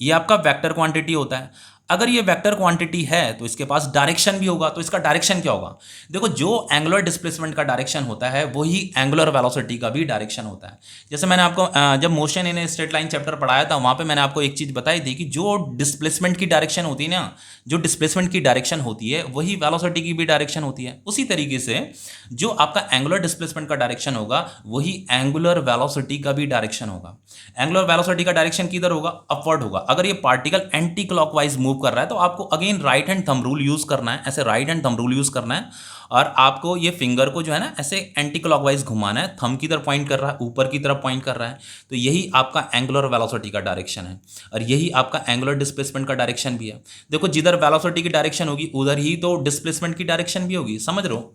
ये आपका वेक्टर क्वांटिटी होता है। अगर ये वेक्टर क्वांटिटी है तो इसके पास डायरेक्शन भी होगा, तो इसका डायरेक्शन क्या होगा, देखो जो एंगुलर डिस्प्लेसमेंट का डायरेक्शन होता है वही एंगुलर वेलोसिटी का भी डायरेक्शन होता है। जैसे मैंने आपको जब motion in straight line chapter पढ़ाया था वहां पे मैंने आपको एक चीज बताई थी कि जो डिस्प्लेसमेंट की डायरेक्शन होती है ना, जो डिस्प्लेसमेंट की डायरेक्शन होती है वही वेलोसिटी की भी डायरेक्शन होती है। उसी तरीके से जो आपका एंगुलर डिस्प्लेसमेंट का डायरेक्शन होगा वही एंगुलर वेलोसिटी का भी डायरेक्शन होगा। एंगुलर वेलोसिटी का डायरेक्शन किधर होगा, अपवर्ड होगा। अगर ये पार्टिकल एंटी क्लॉकवाइज मूव कर रहा है तो आपको again right hand thumb rule use करना है, ऐसे right hand thumb rule use करना है और आपको ये फिंगर को जो है ना ऐसे एंटी क्लॉकवाइज घुमाना है। थंब की तरफ पॉइंट कर रहा है, ऊपर की तरफ पॉइंट कर रहा है, तो यही आपका एंगुलर वेलोसिटी का डायरेक्शन है और यही आपका एंगुलर डिस्प्लेसमेंट का डायरेक्शन भी है। देखो जिधर वेलोसिटी की डायरेक्शन होगी उधर ही तो डिस्प्लेसमेंट की डायरेक्शन भी होगी, समझ रहे हो।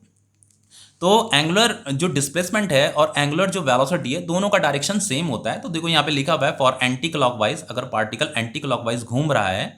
तो एंगुलर जो डिस्प्लेसमेंट है और एंगुलर जो वेलोसिटी है दोनों का डायरेक्शन सेम होता है। तो देखो यहाँ पे लिखा हुआ है फॉर एंटी क्लॉकवाइज, अगर पार्टिकल एंटी क्लॉकवाइज घूम रहा है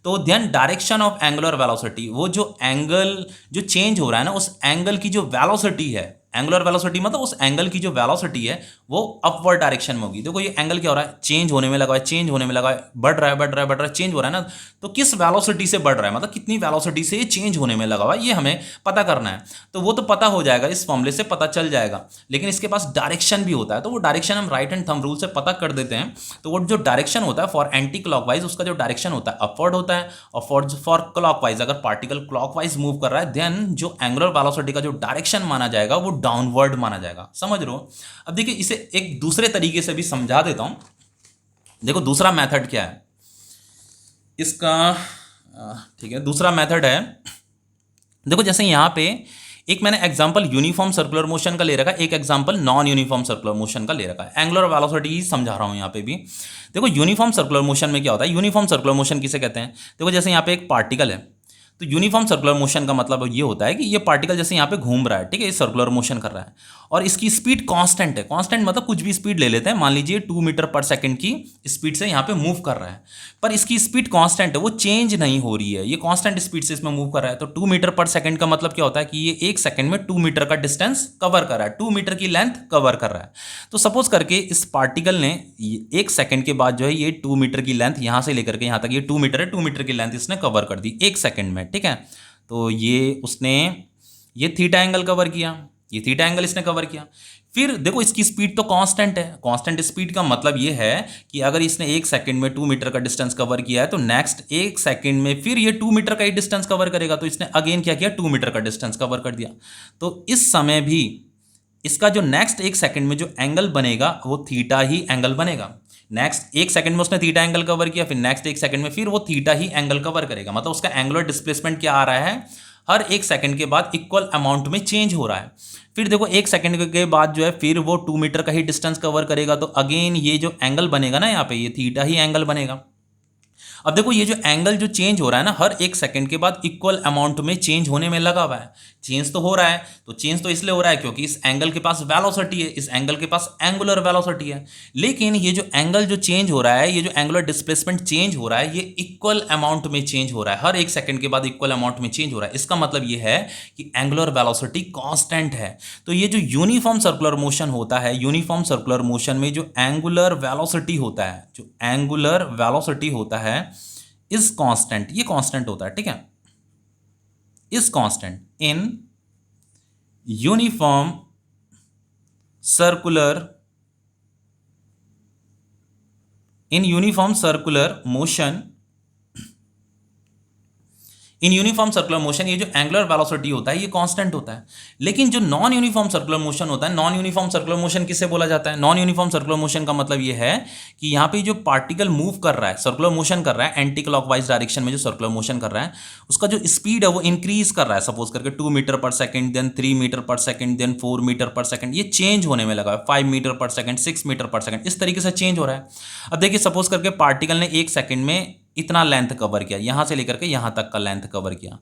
तो then direction of angular velocity, वो जो एंगल जो चेंज हो रहा है ना उस एंगल की जो वेलोसिटी है, एंगुलर वेलोसिटी मतलब उस एंगल की जो वेलोसिटी है वो अपवर्ड डायरेक्शन में होगी। देखो ये एंगल क्या हो रहा है, चेंज होने में लगा है, चेंज होने में लगा है, बढ़ रहा है बढ़ रहा है बढ़ रहा है, चेंज हो रहा है ना। तो किस वेलोसिटी से बढ़ रहा है, मतलब कितनी वेलोसिटी से ये चेंज होने में लगा हुआ है, ये हमें पता करना है। तो वो तो पता हो जाएगा, इस फॉर्मूले से पता चल जाएगा। लेकिन इसके पास डायरेक्शन भी होता है, तो वो डायरेक्शन हम राइट हैंड थंब रूल से पता कर देते हैं। तो वो जो डायरेक्शन होता है फॉर एंटी क्लॉकवाइज उसका जो डायरेक्शन होता है अपवर्ड होता है, और फॉर क्लॉकवाइज अगर पार्टिकल क्लॉकवाइज मूव कर रहा है देन जो एंगुलर वेलोसिटी का जो डायरेक्शन माना जाएगा वो डाउनवर्ड माना जाएगा, समझ रहे हो। अब देखिए इसे एक दूसरे तरीके से भी समझा देता हूं। देखो दूसरा मेथड क्या है इसका, ठीक है, दूसरा मेथड है। देखो जैसे यहां पे एक मैंने एग्जांपल यूनिफॉर्म सर्कुलर मोशन का ले रखा है, एक example non uniform circular motion का ले रखा है। एंगुलर वेलोसिटी ही समझा रहा हूं यहां पे भी। देखो यूनिफॉर्म सर्कुलर मोशन में क्या होता है, यूनिफॉर्म सर्कुलर मोशन किसे कहते हैं। देखो जैसे यहां पे एक पार्टिकल है, तो यूनिफॉर्म सर्कुलर मोशन का मतलब ये होता है कि ये पार्टिकल जैसे यहाँ पे घूम रहा है, ठीक है, ये सर्कुलर मोशन कर रहा है और इसकी स्पीड कांस्टेंट है। कांस्टेंट मतलब कुछ भी स्पीड ले लेते हैं, मान लीजिए 2 मीटर पर सेकंड की स्पीड से यहाँ पे मूव कर रहा है, पर इसकी स्पीड कांस्टेंट है, वो चेंज नहीं हो रही है, ये कांस्टेंट स्पीड से इसमें मूव कर रहा है। तो 2 मीटर पर सेकंड का मतलब क्या होता है कि ये 1 सेकंड में 2 मीटर का डिस्टेंस कवर कर रहा है, 2 मीटर की लेंथ कवर कर रहा है। तो सपोज करके इस पार्टिकल ने 1 सेकंड के बाद जो है ये 2 मीटर की लेंथ यहाँ से लेकर के यहाँ तक ये 2 मीटर है, 2 मीटर की लेंथ इसने कवर कर दी 1 सेकंड में, ठीक है। तो ये उसने ये थीटा एंगल कवर किया, ये थीटा एंगल इसने कवर किया। फिर देखो इसकी स्पीड तो कांस्टेंट है, कांस्टेंट स्पीड का मतलब ये है कि अगर इसने 1 सेकंड में 2 मीटर का डिस्टेंस कवर किया है तो नेक्स्ट 1 सेकंड में फिर ये 2 मीटर का ही डिस्टेंस कवर करेगा। तो इसने अगेन क्या किया, 2 मीटर का डिस्टेंस कवर कर दिया। तो इस समय भी इसका जो नेक्स्ट 1 सेकंड में जो एंगल बनेगा वो थीटा ही एंगल बनेगा। नेक्स्ट 1 सेकंड में उसने थीटा एंगल कवर किया, फिर नेक्स्ट 1 सेकंड में फिर वो थीटा ही एंगल कवर करेगा। मतलब उसका एंगुलर डिस्प्लेसमेंट क्या आ रहा है, हर 1 सेकंड के बाद इक्वल अमाउंट में चेंज हो रहा है। फिर देखो 1 सेकंड के बाद जो है फिर वो 2 मीटर का ही डिस्टेंस कवर करेगा। तो अगेन ये जो एंगल बनेगा ना यहाँ पे, ये थीटा ही एंगल बनेगा। अब देखो ये जो एंगल जो चेंज हो रहा है ना, हर 1 सेकंड के बाद इक्वल अमाउंट में चेंज होने में लगा हुआ है। चेंज तो हो रहा है, तो चेंज तो इसलिए हो रहा है क्योंकि इस एंगल के पास वेलोसिटी है, इस एंगल के पास एंगुलर वेलोसिटी है। लेकिन ये जो एंगल जो चेंज हो रहा है, ये जो एंगुलर डिस्प्लेसमेंट चेंज हो रहा है, ये इक्वल अमाउंट में चेंज हो रहा है, हर 1 सेकंड के बाद इक्वल अमाउंट में चेंज हो रहा है। इसका मतलब ये है कि एंगुलर वेलोसिटी कांस्टेंट है। तो ये जो यूनिफॉर्म सर्कुलर मोशन होता है, यूनिफॉर्म सर्कुलर मोशन में जो एंगुलर वेलोसिटी होता है, जो एंगुलर वेलोसिटी होता है इज कांस्टेंट, ये कांस्टेंट होता है, ठीक है, is constant in uniform circular motion. In uniform circular motion ये जो एंगुलर वेलोसिटी होता है ये कांस्टेंट होता है। लेकिन जो नॉन यूनिफॉर्म सर्कुलर मोशन होता है, नॉन यूनिफॉर्म सर्कुलर मोशन किसे बोला जाता है? नॉन यूनिफॉर्म सर्कुलर मोशन का मतलब ये है कि यहाँ पे जो पार्टिकल मूव कर रहा है, सर्कुलर मोशन कर रहा है, एंटी क्लॉकवाइज डायरेक्शन में जो सर्कुलर मोशन कर रहा है, उसका जो स्पीड है वो इंक्रीज कर रहा है। सपोज करके 2 मीटर पर सेकंड, देन 3 मीटर पर सेकंड, देन 4 मीटर पर सेकंड, ये चेंज होने में लगा है। 5 मीटर पर सेकंड, 6 मीटर पर सेकंड, इस तरीके से चेंज हो रहा है। अब देखिए सपोज करके पार्टिकल ने 1 सेकंड में इतना लेंथ कवर किया, यहां से लेकर के यहां तक का लेंथ कवर किया।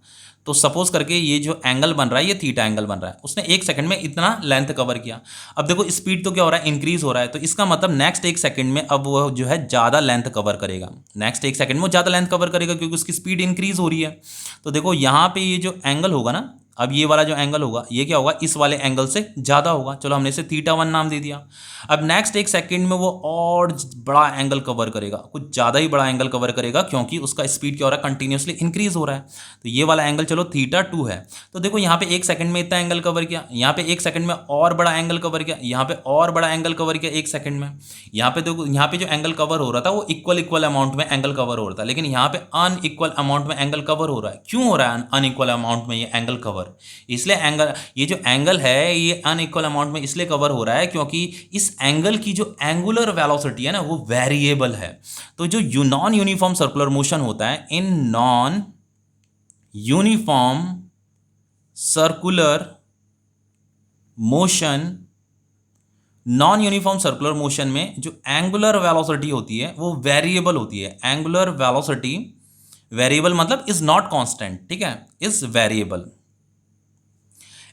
तो सपोज करके ये जो एंगल बन रहा है ये थीटा एंगल बन रहा है, उसने 1 सेकंड में इतना लेंथ कवर किया। अब देखो स्पीड तो क्या हो रहा है, इंक्रीज हो रहा है। तो इसका मतलब नेक्स्ट 1 सेकंड में अब वो जो है ज़्यादा लेंथ कवर करेगा, नेक्स्ट 1 सेकंड में वो ज़्यादा लेंथ कवर करेगा क्योंकि उसकी स्पीड इंक्रीज हो रही है। तो देखो यहाँ पे ये जो एंगल होगा ना, अब ये वाला जो एंगल होगा ये क्या होगा, इस वाले एंगल से ज़्यादा होगा। चलो हमने इसे θ1 नाम दे दिया। अब नेक्स्ट 1 सेकंड में वो और बड़ा एंगल कवर करेगा, कुछ ज़्यादा ही बड़ा एंगल कवर करेगा क्योंकि उसका स्पीड क्या हो रहा है, कंटिन्यूसली इंक्रीज हो रहा है। तो ये वाला एंगल चलो θ2 है। तो देखो यहाँ पे 1 सेकंड में इतना एंगल कवर किया, यहाँ पे 1 सेकंड में और बड़ा एंगल कवर किया, यहाँ पे और बड़ा एंगल कवर किया 1 सेकंड में। यहाँ पे देखो यहाँ पे जो एंगल कवर हो रहा था वो इक्वल अमाउंट में एंगल कवर हो रहा था, लेकिन यहाँ पे अनइक्वल अमाउंट में एंगल कवर हो रहा है। क्यों हो रहा है अनइक्वल अमाउंट में ये एंगल कवर? इसलिए एंगल, ये जो एंगल है ये अनइक्वल अमाउंट में इसलिए कवर हो रहा है क्योंकि इस एंगल की जो एंगुलर वेलोसिटी है ना वो वेरिएबल है। तो जो नॉन यूनिफॉर्म सर्कुलर मोशन होता है, in non uniform circular motion, non uniform circular motion में जो एंगुलर वेलोसिटी होती है वो वेरिएबल होती है। एंगुलर वेलोसिटी वेरिएबल मतलब इज नॉट कांस्टेंट, ठीक है, इज वेरिएबल।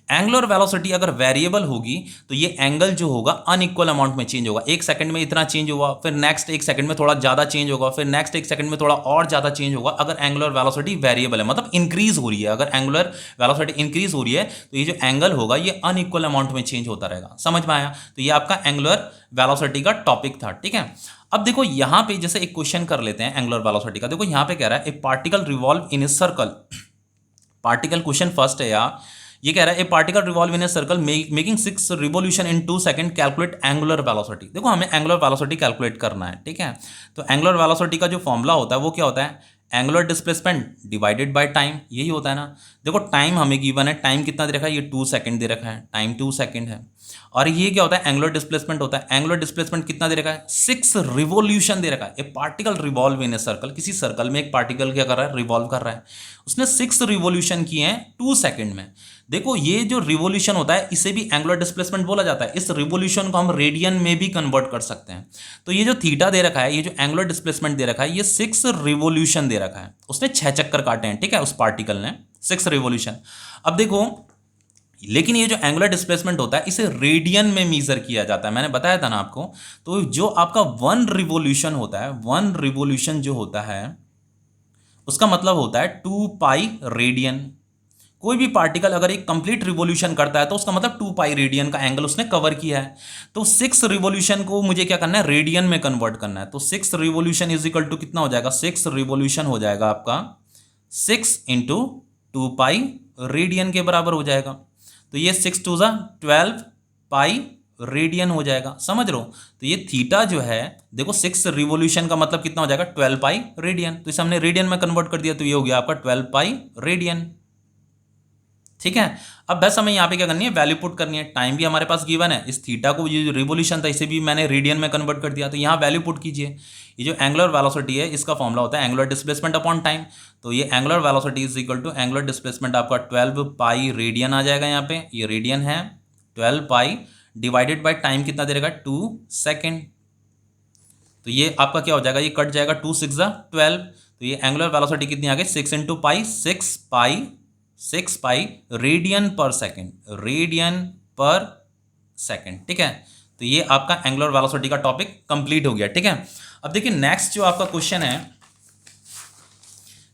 एंगुलर वेलोसिटी अगर वेरिएबल होगी तो ये एंगल जो होगा अनइक्वल अमाउंट में चेंज होगा। 1 सेकंड में इतना चेंज हुआ, फिर नेक्स्ट 1 सेकंड में थोड़ा ज़्यादा चेंज होगा, फिर नेक्स्ट 1 सेकंड में थोड़ा और ज़्यादा चेंज होगा। अगर एंगुलर वेलोसिटी वेरिएबल है मतलब इंक्रीज हो रही है, अगर एंगुलर वेलोसिटी इंक्रीज हो रही है तो ये जो एंगल होगा ये अनइक्वल अमाउंट में चेंज होता रहेगा। समझ में आया? तो ये आपका एंगुलर वेलोसिटी का टॉपिक था, ठीक है। अब देखो यहाँ पे जैसे एक क्वेश्चन कर लेते हैं एंगुलर वेलोसिटी का। देखो यहाँ पे कह रहा है ए particle revolve in a circle. Particle question first है यार, ये कह रहा है ए particle revolve in a circle making 6 revolution in 2 second, calculate angular velocity. देखो हमें एंगुलर वेलोसिटी कैलकुलेट करना है, ठीक है। तो एंगुलर वेलोसिटी का जो फॉर्मूला होता है वो क्या होता है, angular displacement divided by time, यही होता है ना। देखो टाइम हमें गिवन है, टाइम कितना दे रखा है, ये 2 सेकंड दे रखा है, टाइम 2 सेकंड है। और ये क्या होता है, एंगुलर डिस्प्लेसमेंट होता है। एंगुलर डिस्प्लेसमेंट कितना दे रखा है, 6 रिवॉल्यूशन दे रखा है। ए particle revolve in a circle, किसी सर्कल में एक पार्टिकल क्या कर रहा है, रिवॉल्व कर रहा है। उसने 6 रिवॉल्यूशन किए हैं 2 सेकंड में। देखो ये जो रिवॉल्यूशन होता है इसे भी एंगुलर डिस्प्लेसमेंट बोला जाता है। इस रिवॉल्यूशन को हम रेडियन में भी कन्वर्ट कर सकते हैं। तो ये जो थीटा दे रखा है, ये जो एंगुलर डिस्प्लेसमेंट दे रखा है, ये 6 रिवॉल्यूशन दे रखा है। उसने 6 चक्कर काटे हैं, ठीक है, उस पार्टिकल ने 6 रिवॉल्यूशन। अब देखो लेकिन ये जो एंगुलर डिस्प्लेसमेंट होता है इसे रेडियन में मेजर किया जाता है, मैंने बताया था ना आपको। तो जो आपका 1 रिवॉल्यूशन होता है, 1 रिवॉल्यूशन जो होता है उसका मतलब होता है 2 पाई रेडियन। कोई भी पार्टिकल अगर एक कंप्लीट रिवॉल्यूशन करता है तो उसका मतलब 2 पाई रेडियन का एंगल उसने कवर किया है। तो 6 रिवॉल्यूशन को मुझे क्या करना है, रेडियन में कन्वर्ट करना है। तो 6 रिवॉल्यूशन इज इक्वल टू कितना हो जाएगा, 6 रिवॉल्यूशन हो जाएगा आपका 6 × 2 पाई रेडियन के बराबर हो जाएगा। तो ये 6 टू ज़ा 12 पाई रेडियन हो जाएगा, समझ रहे हो। तो ये थीटा जो है देखो 6 रिवोल्यूशन का मतलब कितना हो जाएगा 12 पाई रेडियन, तो इसे हमने रेडियन में कन्वर्ट कर दिया तो ये हो गया आपका 12 पाई रेडियन। ठीक है, अब बस हमें यहाँ पे क्या करनी है, वैल्यू पुट करनी है। टाइम भी हमारे पास गिवन है, इस थीटा को ये जो रिवोल्यूशन था इसे भी मैंने रेडियन में कन्वर्ट कर दिया, तो यहाँ वैल्यू पुट कीजिए। ये जो एंगुलर वेलोसिटी है इसका फॉर्मूला होता है एंगुलर डिस्प्लेसमेंट अपॉन टाइम, तो ये angular velocity is equal to angular displacement आपका 12 पाई रेडियन आ जाएगा। यहाँ पे ये रेडियन है, 12 पाई डिवाइडेड बाई टाइम कितना दे देगा 2 सेकेंड, तो ये आपका क्या हो जाएगा, ये कट जाएगा 2 6 12, तो ये एंगुलर वेलोसिटी कितनी आ गई 6 इंटू पाई 6 पाई रेडियन पर सेकेंड, रेडियन पर सेकेंड। ठीक है, तो ये आपका एंगुलर वेलोसिटी का टॉपिक कंप्लीट हो गया। ठीक है, अब देखिए नेक्स्ट जो आपका क्वेश्चन है,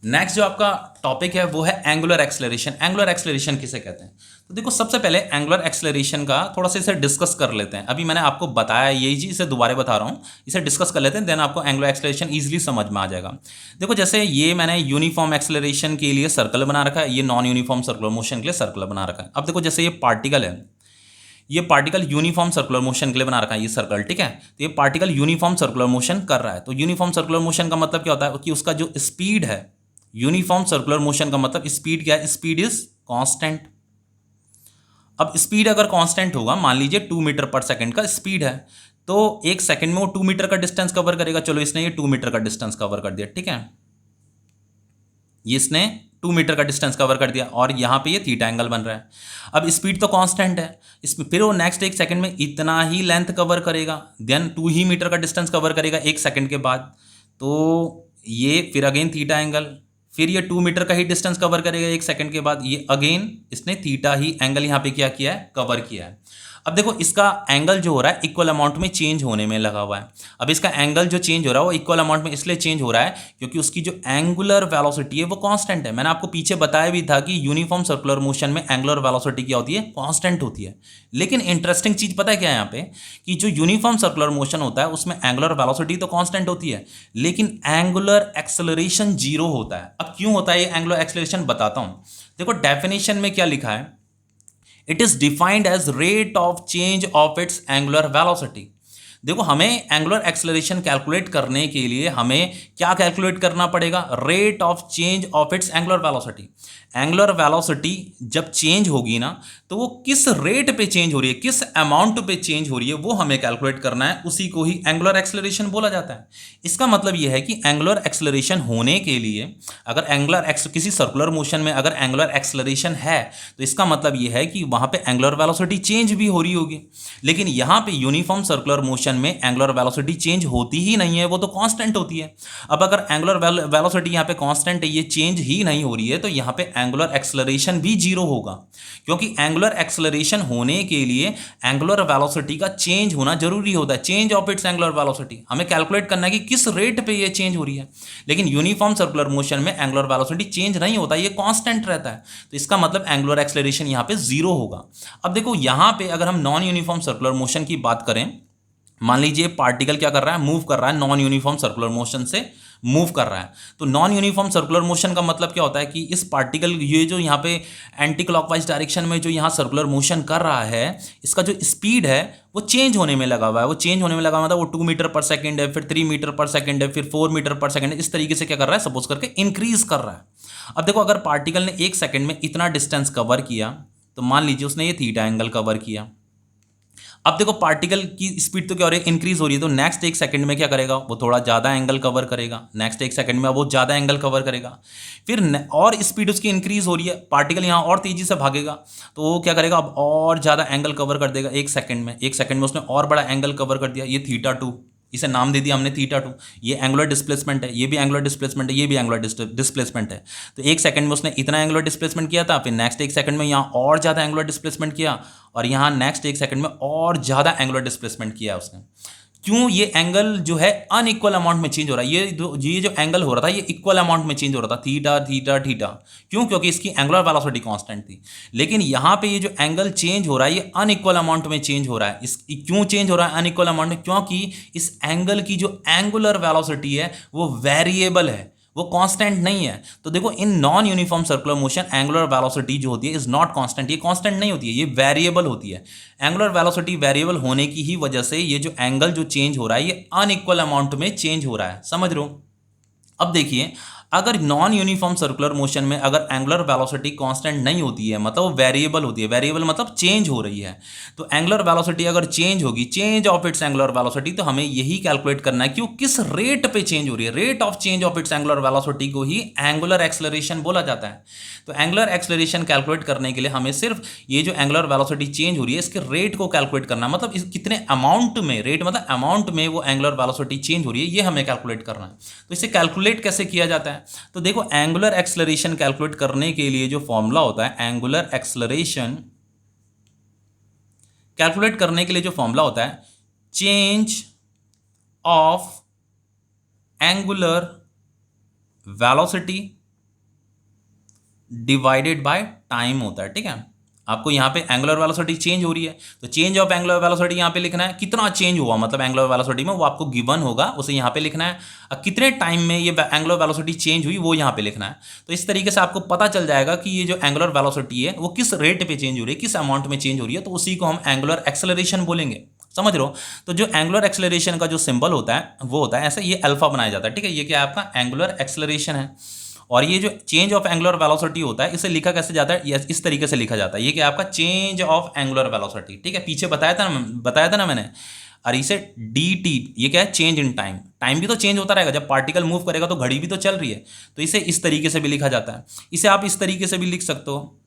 नेक्स्ट जो आपका टॉपिक है वो है एंगुलर एक्सेलरेशन। एंगुलर एक्सेलरेशन किसे कहते हैं, तो देखो सबसे पहले एंगुलर एक्सेलरेशन का थोड़ा सा इसे डिस्कस कर लेते हैं। अभी मैंने आपको बताया यही चीज़, इसे दोबारा बता रहा हूँ, इसे डिस्कस कर लेते हैं, देन आपको एंगुलर एक्सेलरेशन ईजिली समझ में आ जाएगा। देखो जैसे ये मैंने यूनिफॉर्म एक्सेलरेशन के लिए सर्कल बना रखा है, ये नॉन यूनिफॉर्म सर्कुलर मोशन के लिए सर्कल बना रखा है। अब देखो जैसे ये पार्टिकल है, ये पार्टिकल यूनिफॉर्म सर्कुलर मोशन के लिए बना रखा है ये सर्कल। ठीक है, तो ये पार्टिकल यूनिफॉर्म सर्कुलर मोशन कर रहा है, तो यूनिफॉर्म सर्कुलर मोशन का मतलब क्या होता है कि उसका जो स्पीड है, यूनिफॉर्म सर्कुलर मोशन का मतलब स्पीड क्या है, स्पीड इज कांस्टेंट। अब स्पीड अगर कांस्टेंट होगा, मान लीजिए 2 मीटर पर सेकंड का स्पीड है, तो एक सेकंड में वो 2 मीटर का डिस्टेंस कवर करेगा। चलो इसने ये 2 मीटर का डिस्टेंस कवर कर दिया। ठीक है, ये इसने 2 मीटर का डिस्टेंस कवर कर दिया और यहाँ पे ये थीटा एंगल बन रहा है। अब स्पीड तो कांस्टेंट है, इसमें फिर वो नेक्स्ट एक सेकंड में इतना ही लेंथ कवर करेगा, देन 2 ही मीटर का डिस्टेंस कवर करेगा एक सेकंड के बाद, तो ये फिर अगेन थीटा एंगल, फिर ये 2 मीटर का ही डिस्टेंस कवर करेगा एक सेकंड के बाद, ये अगेन इसने थीटा ही एंगल यहाँ पे क्या किया है, कवर किया है। अब देखो इसका एंगल जो हो रहा है इक्वल अमाउंट में चेंज होने में लगा हुआ है। अब इसका एंगल जो चेंज हो रहा है वो इक्वल अमाउंट में इसलिए चेंज हो रहा है क्योंकि उसकी जो एंगुलर वेलोसिटी है वो कांस्टेंट है। मैंने आपको पीछे बताया भी था कि यूनिफॉर्म सर्कुलर मोशन में एंगुलर वेलोसिटी क्या होती है, कांस्टेंट होती है। लेकिन इंटरेस्टिंग चीज पता है क्या है यहाँ पे, कि जो यूनिफॉर्म सर्कुलर मोशन होता है उसमें एंगुलर वेलोसिटी तो कांस्टेंट होती है लेकिन एंगुलर एक्सेलरेशन 0 होता है। अब क्यों होता है ये एंगुलर एक्सेलरेशन, बताता हूं। देखो डेफिनेशन में क्या लिखा है, it is defined as rate of change of its angular velocity. देखो हमें एंगुलर एक्सेलरेशन कैलकुलेट करने के लिए हमें क्या कैलकुलेट करना पड़ेगा, rate of change of its angular velocity. Angular velocity जब चेंज होगी ना तो वो किस रेट पे चेंज हो रही है, किस अमाउंट पे चेंज हो रही है, वो हमें कैलकुलेट करना है, उसी को ही एंगुलर एक्सेलरेशन बोला जाता है। इसका मतलब यह है कि एंगुलर एक्सेलरेशन होने के लिए अगर किसी सर्कुलर मोशन में अगर एंगुलर एक्सेलरेशन है तो इसका मतलब यह है कि वहां पे एंगुलर वेलोसिटी चेंज भी हो रही होगी। लेकिन यहां पे यूनिफॉर्म सर्कुलर मोशन में एंगुलर वेलोसिटी चेंज होती ही नहीं है, वो तो कांस्टेंट होती है। अब अगर एंगुलर वेलोसिटी यहां पे कांस्टेंट है, ये चेंज ही नहीं हो रही है, तो यहां पे एंगुलर एक्सेलरेशन भी 0 होगा, क्योंकि एंगुलर एक्सेलरेशन होने के लिए एंगुलर वेलोसिटी का चेंज होना जरूरी होता है, change of its angular velocity. हमें कैलकुलेट करना है कि किस रेट पे ये चेंज हो रही है। लेकिन यूनिफॉर्म सर्कुलर मोशन में एंगुलर वेलोसिटी चेंज नहीं होता, ये कांस्टेंट रहता है, तो इसका मतलब एंगुलर एक्सेलरेशन यहां पे 0 होगा। अब देखो यहां पे अगर हम नॉन यूनिफॉर्म सर्कुलर मोशन की बात करें, मान लीजिए पार्टिकल क्या कर रहा है, मूव कर रहा है, नॉन यूनिफॉर्म सर्कुलर मोशन से मूव कर रहा है। तो नॉन यूनिफॉर्म सर्कुलर मोशन का मतलब क्या होता है कि इस पार्टिकल, ये जो यहाँ पे एंटी क्लॉकवाइज डायरेक्शन में जो यहाँ सर्कुलर मोशन कर रहा है, इसका जो स्पीड है वो चेंज होने में लगा हुआ है। वो चेंज होने में लगा हुआ था, वो 2 मीटर पर सेकेंड है, फिर 3 मीटर पर सेकेंड है, फिर 4 मीटर पर सेकेंड है, इस तरीके से क्या कर रहा है, सपोज करके इंक्रीज कर रहा है। अब देखो अगर पार्टिकल ने एक सेकेंड में इतना डिस्टेंस कवर किया, तो मान लीजिए उसने ये थीटा एंगल कवर किया। अब देखो पार्टिकल की स्पीड तो क्या हो रही है, इंक्रीज हो रही है, तो नेक्स्ट एक सेकंड में क्या करेगा, वो थोड़ा ज़्यादा एंगल कवर करेगा, नेक्स्ट एक सेकंड में वो ज़्यादा एंगल कवर करेगा, फिर और स्पीड उसकी इंक्रीज हो रही है, पार्टिकल यहाँ और तेज़ी से भागेगा, तो वो क्या करेगा, अब और ज़्यादा एंगल कवर कर देगा एक सेकंड में उसने और बड़ा एंगल कवर कर दिया, ये θ2, इसे नाम दे दिया हमने θ2। ये एंगुलर डिस्प्लेसमेंट है, ये भी एंगुलर डिस्प्लेसमेंट है, ये भी एंगुलर डिस्प्लेसमेंट है। तो एक सेकंड में उसने इतना एंगुलर डिस्प्लेसमेंट किया था, फिर नेक्स्ट एक सेकंड में यहाँ और ज़्यादा एंगुलर डिस्प्लेसमेंट किया, और यहाँ नेक्स्ट एक सेकंड में और ज़्यादा एंगुलर डिस्प्लेसमेंट किया उसने। क्यों, ये एंगल जो है अनइक्वल अमाउंट में चेंज हो रहा है। ये जो एंगल हो रहा था ये इक्वल अमाउंट में चेंज हो रहा था, थीटा थीटा थीटा। क्यों, क्योंकि इसकी एंगुलर वेलोसिटी कांस्टेंट थी। लेकिन यहाँ पे ये जो एंगल चेंज हो रहा है ये अनइक्वल अमाउंट में चेंज हो रहा है। क्यों चेंज हो रहा है अनइक्वल अमाउंट में, क्योंकि इस एंगल की जो एंगुलर वेलोसिटी है वो वेरिएबल है, वो कांस्टेंट नहीं है। तो देखो in non uniform circular motion angular velocity जो होती है इज नॉट कांस्टेंट, ये कांस्टेंट नहीं होती है, ये वेरिएबल होती है। एंगुलर वेलोसिटी वेरिएबल होने की ही वजह से ये जो एंगल जो चेंज हो रहा है ये अनइक्वल अमाउंट में चेंज हो रहा है, समझ रहे हो। अब देखिए अगर नॉन यूनिफॉर्म सर्कुलर मोशन में अगर एंगुलर वेलोसिटी कांस्टेंट नहीं होती है, मतलब वो वेरिएबल होती है, वेरिएबल मतलब चेंज हो रही है, तो एंगुलर वेलोसिटी अगर चेंज होगी, change of its angular velocity, तो हमें यही कैलकुलेट करना है कि वो किस रेट पे चेंज हो रही है। Rate of change of its angular velocity को ही एंगुलर एक्सेलरेशन बोला जाता है। तो एंगुलर एक्सेलरेशन कैलकुलेट करने के लिए हमें सिर्फ ये जो एंगुलर वेलोसिटी चेंज हो रही है इसके रेट को कैलकुलेट करना है, मतलब कितने अमाउंट में, रेट मतलब अमाउंट में वो एंगुलर वेलोसिटी चेंज हो रही है, ये हमें कैलकुलेट करना है। तो इसे कैलकुलेट कैसे किया जाता है, तो देखो एंगुलर एक्सेलरेशन कैलकुलेट करने के लिए जो फॉर्मूला होता है, एंगुलर एक्सेलरेशन कैलकुलेट करने के लिए जो फॉर्मूला होता है, change of angular velocity divided by time होता है, ठीक है। आपको यहाँ पे एंगुलर वेलोसिटी चेंज हो रही है तो चेंज ऑफ एंगुलर वेलोसिटी यहाँ पे लिखना है, कितना चेंज हुआ मतलब एंगुलर वेलोसिटी में वो आपको गिवन होगा, उसे यहाँ पे लिखना है। कितने टाइम में ये एंगुलर वेलोसिटी चेंज हुई वो यहाँ पे लिखना है। तो इस तरीके से आपको पता चल जाएगा कि ये जो एंगुलर वेलोसिटी है वो किस रेट पे चेंज हो रही है, किस अमाउंट में चेंज हो रही है, तो उसी को हम एंगुलर एक्सेलरेशन बोलेंगे, समझ रहे हो। तो जो एंगुलर एक्सेलरेशन का जो सिंबल होता है वो होता है ऐसा, ये अल्फा बनाया जाता है, ठीक है। ये क्या आपका एंगुलर एक्सेलरेशन है। और ये जो चेंज ऑफ एंगुलर वेलोसिटी होता है इसे लिखा कैसे जाता है, इस तरीके से लिखा जाता है, ये क्या आपका चेंज ऑफ एंगुलर वेलोसिटी, ठीक है। पीछे बताया था ना मैंने। और इसे dt, ये क्या है, चेंज इन टाइम। टाइम भी तो चेंज होता रहेगा, जब पार्टिकल मूव करेगा तो घड़ी भी तो चल रही है, तो इसे इस तरीके से भी लिखा जाता है। इसे आप इस तरीके से भी लिख सकते हो,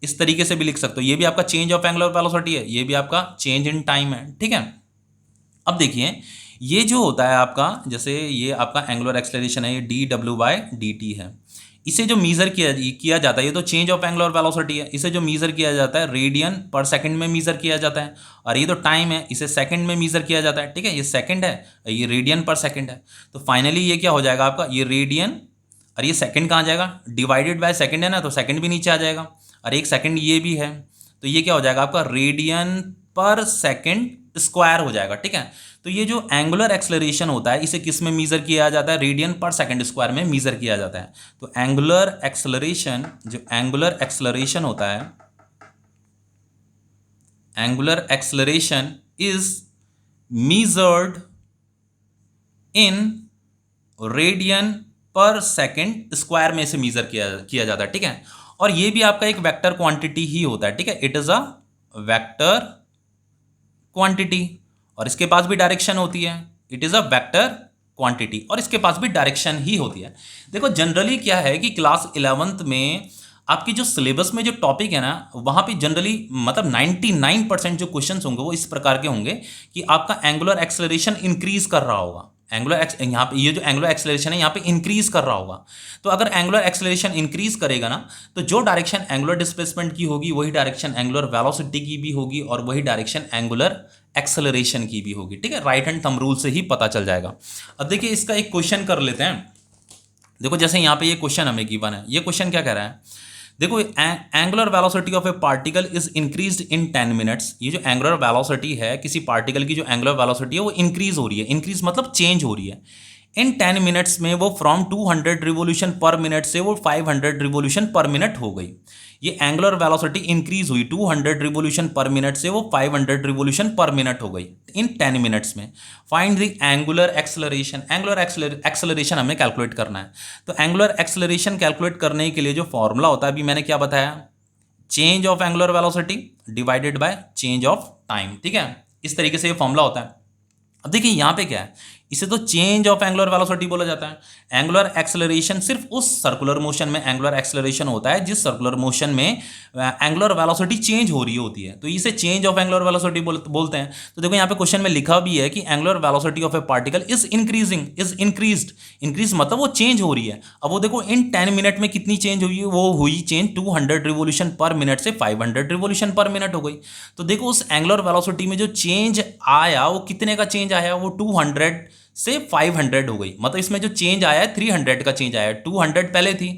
इस तरीके से भी लिख सकते हो, ये भी आपका चेंज ऑफ एंगुलर वेलोसिटी है, ये भी आपका चेंज इन टाइम है, ठीक है। अब देखिए ये जो होता है आपका, जैसे ये आपका एंगुलर एक्सेलरेशन है, ये dw/dt है। इसे जो मीज़र किया जाता है, ये तो चेंज ऑफ एंगुलर वेलोसिटी है, इसे जो मीज़र किया जाता है रेडियन पर सेकंड में मीज़र किया जाता है। और ये तो टाइम है, इसे सेकंड में मीज़र किया जाता है, ठीक है। ये सेकंड है, ये रेडियन पर सेकंड है। तो फाइनली ये क्या हो जाएगा आपका, ये रेडियन और ये सेकंड कहाँ जाएगा, डिवाइडेड बाय सेकंड है ना, तो सेकंड भी नीचे आ जाएगा और एक सेकंड ये भी है, तो ये क्या हो जाएगा आपका रेडियन पर सेकंड स्क्वायर हो जाएगा, ठीक है। तो ये जो एंगुलर एक्सेलरेशन होता है इसे किस में मीज़र किया जाता है, रेडियन पर सेकंड स्क्वायर में मीज़र किया जाता है। तो एंगुलर एक्सेलरेशन, जो एंगुलर एक्सेलरेशन होता है, angular acceleration is measured in radian पर सेकंड स्क्वायर में से मीज़र किया जाता है, ठीक है। और ये भी आपका एक वेक्टर क्वांटिटी ही होता है, ठीक है। It is a vector quantity और इसके पास भी डायरेक्शन होती है, it is a vector quantity और इसके पास भी डायरेक्शन ही होती है। देखो जनरली क्या है कि क्लास 11th में आपकी जो सिलेबस में जो टॉपिक है ना, वहाँ पे जनरली मतलब 99% जो क्वेश्चंस होंगे वो इस प्रकार के होंगे कि आपका एंगुलर एक्सेलरेशन इंक्रीज कर रहा होगा, यहाँ पे ये जो एंगुलर एक्सेलरेशन है यहाँ पे इंक्रीज कर रहा होगा। तो अगर एंगुलर एक्सेलरेशन इंक्रीज करेगा ना, तो जो डायरेक्शन एंगुलर डिस्प्लेसमेंट की होगी वही डायरेक्शन एंगुलर वेलोसिटी की भी होगी और वही डायरेक्शन एंगुलर एक्सेलरेशन की भी होगी, ठीक है। राइट हैंड थंब रूल से ही पता चल जाएगा। अब देखिए इसका एक क्वेश्चन कर लेते हैं। देखो जैसे यहाँ पे ये क्वेश्चन हमें गिवन है, ये क्वेश्चन क्या कह रहा है, देखो angular velocity of A particle is increased in 10 minutes. ये जो एंगुलर वेलोसिटी है किसी पार्टिकल की, जो एंगुलर वेलोसिटी है वो इंक्रीज हो रही है, इंक्रीज मतलब चेंज हो रही है इन 10 मिनट्स में। वो फ्रॉम 200 रिवोल्यूशन पर मिनट से वो 500 रिवोल्यूशन पर मिनट हो गई। ये एंगुलर वेलोसिटी इंक्रीज हुई 200 रिवोल्यूशन पर मिनट से वो 500 रिवोल्यूशन पर मिनट हो गई इन 10 मिनट्स में। Find the angular acceleration, angular acceleration हमें कैलकुलेट करना है। तो एंगुलर एक्सेलरेशन कैलकुलेट करने के लिए जो फॉर्मूला होता है अभी मैंने क्या बताया, change of angular velocity divided by change of time, ठीक है। इस तरीके से ये फॉर्मूला होता है। अब देखिए यहाँ पे क्या है, इसे तो चेंज ऑफ एंगुलर वेलोसिटी बोला जाता है। एंगुलर एक्सेलरेशन सिर्फ उस सर्कुलर मोशन में एंगुलर एक्सेलरेशन होता है जिस सर्कुलर मोशन में एंगुलर वेलोसिटी चेंज हो रही होती है, तो इसे चेंज ऑफ एंगुलर वेलोसिटी बोलते हैं। तो देखो यहाँ पे क्वेश्चन में लिखा भी है कि angular velocity of A particle is increasing, is increased, increase मतलब वो चेंज हो रही है। अब वो देखो इन 10 मिनट में कितनी चेंज हुई, वो हुई चेंज 200 रिवोल्यूशन पर मिनट से 500 रिवोल्यूशन पर मिनट हो गई। तो देखो उस एंगुलर वेलोसिटी में जो चेंज आया वो कितने का चेंज आया, वो 200 से 500 हो गई। मतलब इसमें जो चेंज आया है 300 का चेंज आया है, 200 पहले थी,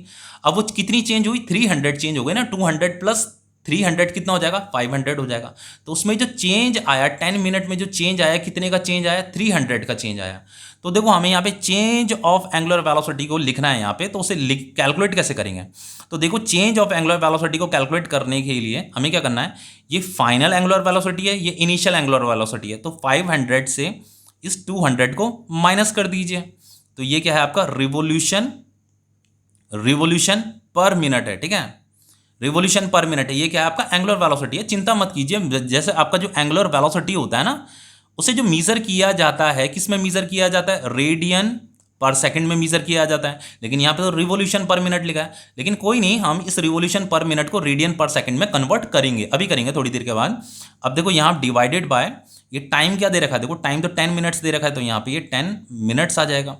अब वो कितनी चेंज हुई, 300 चेंज हो गई ना, 200 प्लस 300 कितना हो जाएगा 500 हो जाएगा। तो उसमें जो चेंज आया 10 मिनट में, जो चेंज आया कितने का चेंज आया 300 का चेंज आया। तो देखो हमें यहाँ पे चेंज ऑफ एंगुलर वेलोसिटी को लिखना है यहाँ पे, तो उसे कैलकुलेट कैसे करेंगे। तो देखो चेंज ऑफ एंगुलर वेलोसिटी को कैलकुलेट करने के लिए हमें क्या करना है, ये फाइनल एंगुलर वेलोसिटी है, ये इनिशियल एंगुलर वेलोसिटी है, तो 500 से इस 200 को माइनस कर दीजिए। तो ये क्या है आपका रिवोल्यूशन पर मिनट है, ठीक है, रिवोल्यूशन पर मिनट है। ये क्या है आपका एंगुलर वेलोसिटी है। चिंता मत कीजिए, जैसे आपका जो एंगुलर वेलोसिटी होता है ना, उसे जो मीजर किया जाता है, किस में मीजर किया जाता है, रेडियन पर सेकंड में मीजर किया जाता है, लेकिन यहाँ पे तो रिवोल्यूशन पर मिनट लिखा है। लेकिन कोई नहीं, हम इस रिवोल्यूशन पर मिनट को रेडियन पर सेकंड में कन्वर्ट करेंगे, अभी करेंगे थोड़ी देर के बाद। अब देखो यहाँ डिवाइडेड बाय, ये टाइम क्या दे रखा है, देखो टाइम तो 10 मिनट्स दे रखा है, तो यहाँ पे ये 10 मिनट्स आ जाएगा।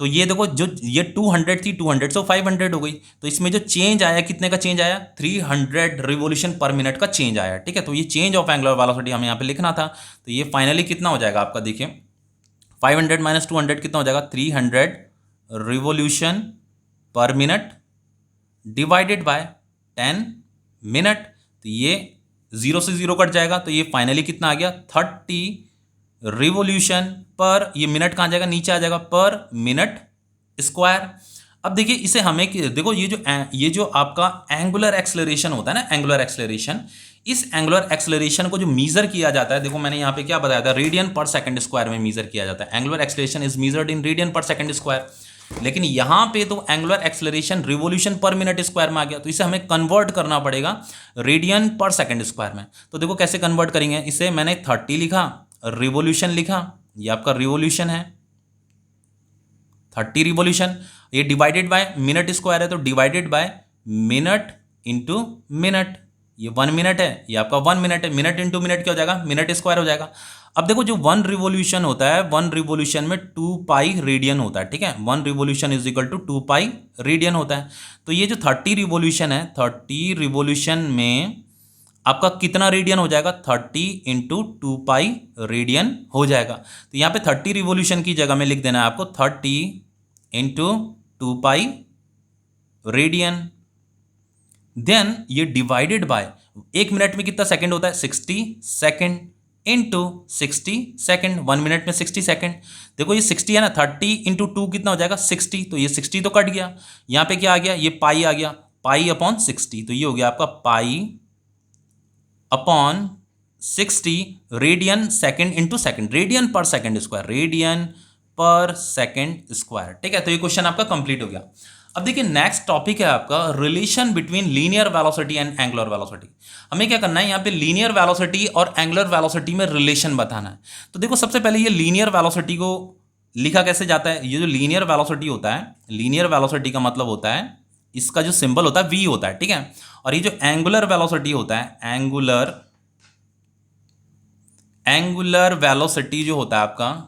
तो ये देखो जो ये 200 थी, 200 से 500 हो गई, तो इसमें जो चेंज आया कितने का चेंज आया 300 रिवोल्यूशन पर मिनट का चेंज आया, ठीक है। तो ये चेंज ऑफ एंगुलर वेलोसिटी हमें यहाँ पे लिखना था। तो ये फाइनली कितना हो जाएगा आपका, देखिए 500 माइनस 200 कितना हो जाएगा 300 revolution per minute divided by 10 minute. तो ये 0 से 0 कट जाएगा, तो ये फाइनली कितना आ गया 30 रिवोल्यूशन पर, ये मिनट कहाँ जाएगा नीचे आ जाएगा, पर मिनट स्क्वायर। अब देखिए इसे हमें देखो ये जो आपका एंगुलर एक्सेलरेशन होता है ना, एंगुलर एक्सेलरेशन, इस एंगुलर एक्सेलरेशन को जो मीजर किया जाता है, देखो मैंने यहाँ पे क्या बताया था, रेडियन पर सेकंड स्क्वायर में मीजर किया जाता है। Angular acceleration is measured in radian पर सेकंड स्क्वायर, लेकिन यहाँ पे तो angular acceleration revolution per minute square में आ गया, तो इसे हमें कन्वर्ट करना पड़ेगा रेडियन पर सेकंड स्क्वायर में। तो देखो कैसे कन्वर्ट करेंगे, इसे मैंने 30 लिखा, रिवोल्यूशन लिखा, ये आपका रिवोल्यूशन है 30 रिवोल्यूशन, ये डिवाइडेड बाय मिनट स्क्वायर है, तो divided by minute into minute, ये 1 मिनट है, ये आपका 1 मिनट है, मिनट इंटू मिनट क्या हो जाएगा मिनट स्क्वायर हो जाएगा। अब देखो जो 1 रिवोल्यूशन होता है, 1 रिवोल्यूशन में 2 पाई रेडियन होता है, ठीक है, 1 revolution is equal to 2 pi radian होता है। तो ये जो 30 रिवोल्यूशन है, 30 रिवोल्यूशन में आपका कितना रेडियन हो जाएगा 30 इंटू 2 पाई रेडियन हो जाएगा। तो यहाँ पे 30 रिवोल्यूशन की जगह में लिख देना है आपको 30 इंटू 2 पाई रेडियन। देन ये डिवाइडेड बाय 1 मिनट में कितना सेकंड होता है 60 सेकंड, इंटू 60 सेकंड, 1 मिनट में 60 सेकंड। देखो ये 60 है ना, 30 इंटू 2 कितना हो जाएगा 60, तो ये 60 तो कट गया, यहाँ पे क्या आ गया, ये पाई आ गया, पाई अपॉन 60, तो ये हो गया आपका pi upon 60 radian second into second, radian पर सेकंड स्क्वायर, रेडियन पर सेकंड स्क्वायर, ठीक है। तो ये क्वेश्चन आपका कंप्लीट हो गया। अब देखिए नेक्स्ट टॉपिक है आपका relation between linear velocity and angular velocity. हमें क्या करना है, यहाँ पे लीनियर वेलोसिटी और एंगुलर वेलोसिटी में रिलेशन बताना है। तो देखो सबसे पहले ये लीनियर वेलोसिटी को लिखा कैसे जाता है, ये जो लीनियर वेलोसिटी होता है, लीनियर वेलोसिटी का मतलब होता है इसका जो सिंबल होता है v होता है, ठीक है। और ये जो एंगुलर वेलोसिटी होता है, एंगुलर वेलोसिटी जो होता है आपका,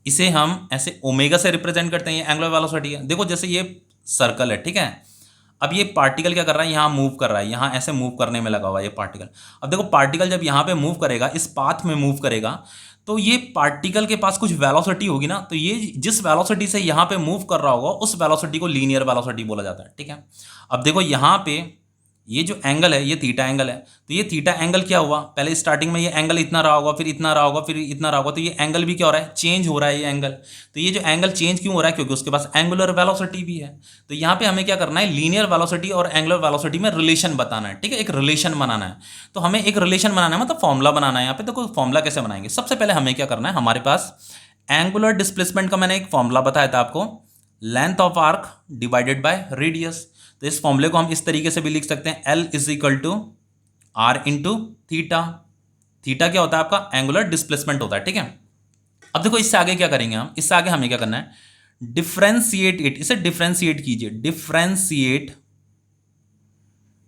इसे हम ऐसे ओमेगा से रिप्रेजेंट करते हैं, ये एंगुलर वेलोसिटी है। देखो जैसे ये सर्कल है, ठीक है, अब ये पार्टिकल क्या कर रहा है, यहाँ मूव कर रहा है, यहाँ ऐसे मूव करने में लगा हुआ है ये पार्टिकल। अब देखो पार्टिकल जब यहाँ पे मूव करेगा, इस पाथ में मूव करेगा, तो ये पार्टिकल के पास कुछ वेलोसिटी होगी ना, तो ये जिस वेलोसिटी से यहाँ पे मूव कर रहा होगा उस वेलोसिटी को लीनियर वेलोसिटी बोला जाता है, ठीक है। अब देखो यहाँ पे ये जो एंगल है, ये थीटा एंगल है, तो ये थीटा एंगल क्या हुआ, पहले स्टार्टिंग में ये एंगल इतना रहा होगा, फिर इतना रहा होगा, फिर इतना रहा होगा, तो ये एंगल भी क्या हो रहा है, चेंज हो रहा है ये एंगल। तो ये जो एंगल चेंज क्यों हो रहा है, क्योंकि उसके पास एंगुलर वेलोसिटी भी है। तो यहाँ पे हमें क्या करना है, लीनियर वेलोसिटी और एंगुलर वेलोसिटी में रिलेशन बताना है, ठीक है, एक रिलेशन बनाना है। तो हमें एक रिलेशन बनाना है, मतलब फॉर्मूला बनाना है। यहाँ पे तो कोई फॉर्मूला कैसे बनाएंगे, सबसे पहले हमें क्या करना है, हमारे पास एंगुलर डिस्प्लेसमेंट का मैंने एक फॉर्मूला बताया था आपको, length of arc divided by radius. तो इस फॉर्मूले को हम इस तरीके से भी लिख सकते हैं, L is equal to are into theta. Theta क्या होता है आपका, एंगुलर डिस्प्लेसमेंट होता है, ठीक है। अब देखो इससे आगे क्या करेंगे हम, इससे आगे हमें क्या करना है, डिफ्रेंशिएट इट, इसे डिफ्रेंशिएट कीजिए,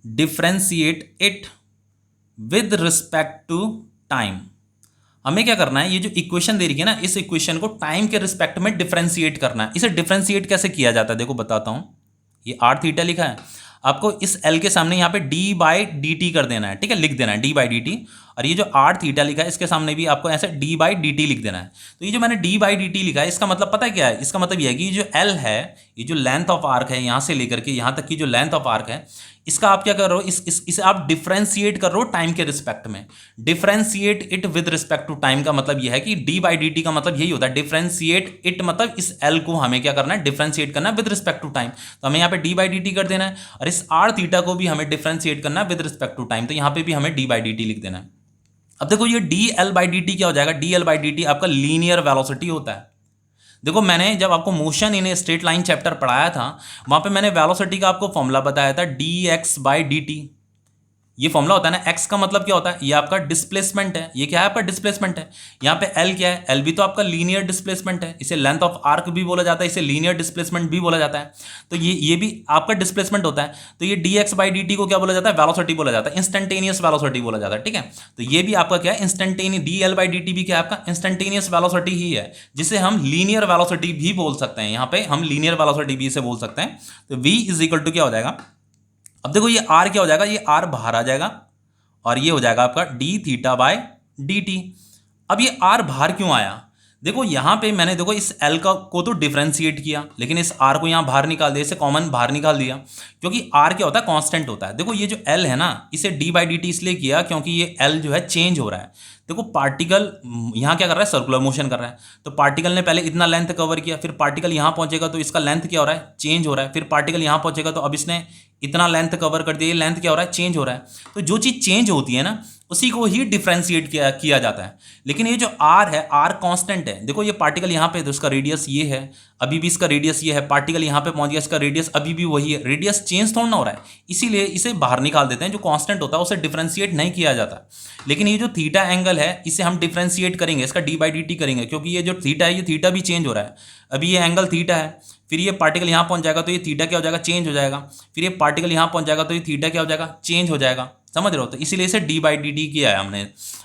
differentiate it with respect to time. हमें क्या करना है, ये जो इक्वेशन दे रही है ना, इस इक्वेशन को टाइम के रिस्पेक्ट में डिफ्रेंशिएट करना है। इसे डिफ्रेंशिएट कैसे किया जाता है, देखो बताता हूं। ये आर थीटा लिखा है, आपको इस एल के सामने यहाँ पे डी बाई डी टी कर देना है, ठीक है, लिख देना है डी बाई डी टी। और ये जो आर थीटा लिखा है इसके सामने भी आपको ऐसे डी बाई डी टी लिख देना है। तो ये जो मैंने डी बाई डी टी लिखा है इसका मतलब पता है क्या है, इसका मतलब ये है कि ये जो एल है, ये जो लेंथ ऑफ आर्क है यहाँ से लेकर के यहाँ तक की जो लेंथ ऑफ आर्क है, इसका आप क्या कर रहे हो, इसे आप डिफरेंशिएट कर रहे हो टाइम के रिस्पेक्ट में। Differentiate it with respect to time का मतलब यह है कि डी बाई डी टी का मतलब यही होता है, डिफरेंशिएट इट मतलब इस एल को हमें क्या करना है, डिफरेंशिएट करना है विद रिस्पेक्ट टू टाइम। तो हमें यहाँ पे डी बाई डी टी कर देना है, और इस आर थीटा को भी हमें डिफरेंशिएट करना है विद रिस्पेक्ट टू टाइम, तो यहाँ पे भी हमें डी बाई डी टी लिख देना है। अब देखो ये D L by D T क्या हो जाएगा, D L by D T आपका लीनियर वेलोसिटी होता है। देखो मैंने जब आपको motion in a straight line chapter पढ़ाया था, वहां पे मैंने वेलोसिटी का आपको फॉर्मूला बताया था, D x by D T. ये फॉर्मूला होता है ना, एक्स का मतलब क्या होता है, ये आपका डिस्प्लेसमेंट है, ये क्या है आपका डिस्प्लेसमेंट है। यहाँ पे एल क्या है, एल भी तो आपका लीनियर डिस्प्लेसमेंट है, इसे लेंथ ऑफ आर्क भी बोला जाता है, इसे लीनियर डिस्प्लेसमेंट भी बोला जाता है। तो ये भी आपका डिस्प्लेसमेंट होता है। तो ये D x by D T को क्या बोला जाता है, वेलोसिटी बोला जाता है, इंस्टेंटेनियस वेलोसिटी बोला जाता है, ठीक है। तो ये भी आपका क्या है, instantaneous, D L by D T भी क्या है आपका इंस्टेंटेनियस वेलोसिटी ही है, जिसे हम लीनियर वेलोसिटी भी बोल सकते हैं। यहाँ पे हम लीनियर वेलोसिटी भी इसे बोल सकते हैं। तो v इज इक्वल टू क्या हो जाएगा, अब देखो ये r क्या हो जाएगा, ये r बाहर आ जाएगा और ये हो जाएगा आपका D theta by D T. अब ये r बाहर क्यों आया, देखो यहाँ पे मैंने देखो इस l को तो डिफरेंशिएट किया, लेकिन इस r को यहाँ बाहर निकाल दिया, इसे कॉमन बाहर निकाल दिया, क्योंकि r क्या होता है, कांस्टेंट होता है। देखो ये जो l है ना, इसे d बाई डी टी इसलिए किया क्योंकि ये l जो है चेंज हो रहा है। देखो पार्टिकल यहाँ क्या कर रहा है, सर्कुलर मोशन कर रहा है, तो पार्टिकल ने पहले इतना लेंथ कवर किया, फिर पार्टिकल यहाँ पहुंचेगा तो इसका लेंथ क्या हो रहा है, चेंज हो रहा है, फिर पार्टिकल यहाँ पहुंचेगा तो अब इसने इतना लेंथ कवर कर दिया, ये लेंथ क्या हो रहा है, चेंज हो रहा है। तो जो चीज़ चेंज होती है ना, उसी को ही डिफरेंशिएट किया जाता है। लेकिन ये जो r है, r कांस्टेंट है। देखो ये पार्टिकल यहाँ पे, तो इसका रेडियस ये है, अभी भी इसका रेडियस ये है, पार्टिकल यहाँ पे पहुंच गया, इसका रेडियस अभी भी वही है, रेडियस चेंज थोड़ा ना हो रहा है, इसीलिए इसे बाहर निकाल देते हैं। जो कांस्टेंट होता है उसे डिफरेंशिएट नहीं किया जाता। लेकिन ये जो थीटा एंगल है, इसे हम डिफरेंशिएट करेंगे, इसका डी बाई डी टी करेंगे, क्योंकि ये जो थीटा है, ये थीटा भी चेंज हो रहा है। अभी ये एंगल थीटा है, फिर ये पार्टिकल यहाँ पहुंच जाएगा तो ये थीटा क्या हो जाएगा, चेंज हो जाएगा, फिर ये पार्टिकल यहाँ पहुंच जाएगा तो ये थीटा क्या हो जाएगा, चेंज हो जाएगा। समझ रहे हो, तो इसीलिए इसे डी बाई डी टी किया है हमने।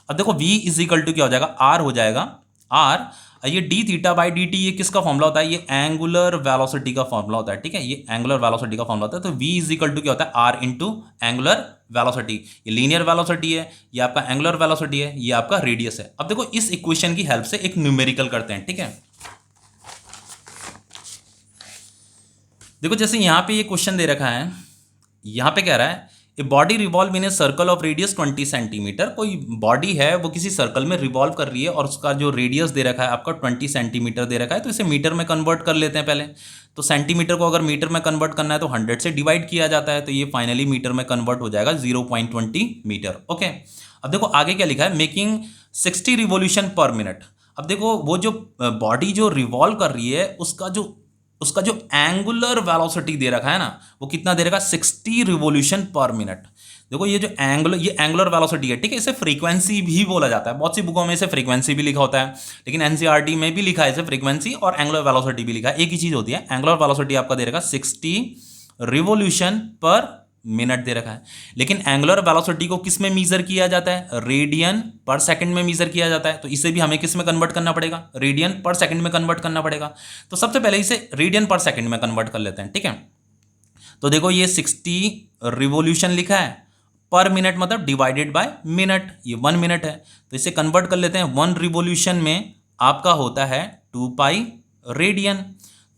अब देखो v इज इक्वल टू क्या हो जाएगा, r हो जाएगा, r ये D theta by D T, ये किसका फॉर्मूला होता है, ये एंगुलर वेलोसिटी का फॉर्मूला होता है, ठीक है, ये एंगुलर वेलोसिटी का फॉर्मूला होता है। तो v इज इक्वल टू क्या होता है, r इंटू एंगुलर वेलोसिटी। ये लीनियर वेलोसिटी है, ये आपका एंगुलर वेलोसिटी है, ये आपका रेडियस है। अब देखो इस इक्वेशन की हेल्प से एक न्यूमेरिकल करते हैं, ठीक है। देखो जैसे यहाँ पे ये क्वेश्चन दे रखा है, यहाँ पे कह रहा है a body revolve in a circle of radius 20 centimetre. कोई बॉडी है वो किसी सर्कल में रिवॉल्व कर रही है और उसका जो रेडियस दे रखा है आपका 20 सेंटीमीटर दे रखा है। तो इसे मीटर में कन्वर्ट कर लेते हैं पहले। तो सेंटीमीटर को अगर मीटर में कन्वर्ट करना है तो 100 से डिवाइड किया जाता है, तो ये फाइनली मीटर में कन्वर्ट हो जाएगा 0.20 मीटर। ओके, अब देखो आगे क्या लिखा है, मेकिंग 60 रिवोल्यूशन पर मिनट। अब देखो वो जो बॉडी जो रिवॉल्व कर रही है उसका जो एंगुलर वेलोसिटी दे रखा है ना, वो कितना दे रखा है, 60 रिवोल्यूशन पर मिनट। देखो ये जो एंगुलर वेलोसिटी है, ठीक है, इसे फ्रीक्वेंसी भी बोला जाता है। बहुत सी बुकों में इसे फ्रीक्वेंसी भी लिखा होता है, लेकिन एनसीईआरटी में भी लिखा है इसे फ्रीक्वेंसी, और एंगुलर वेलोसिटी भी लिखा है, एक ही चीज होती है। एंगुलर वेलोसिटी आपका दे रखा 60 रिवोल्यूशन पर मिनट दे रखा है। लेकिन एंगुलर वेलोसिटी को किस में मीजर किया जाता है, रेडियन पर सेकंड में मीजर किया जाता है। तो इसे भी हमें किस में कन्वर्ट करना पड़ेगा, रेडियन पर सेकंड में कन्वर्ट करना पड़ेगा। तो सबसे पहले इसे रेडियन पर सेकंड में कन्वर्ट कर लेते हैं, ठीक है। तो देखो ये 60 रिवोल्यूशन लिखा है, पर मिनट मतलब डिवाइडेड बाय मिनट, ये 1 मिनट है। तो इसे कन्वर्ट कर लेते हैं, 1 रिवोल्यूशन में आपका होता है 2 पाई रेडियन।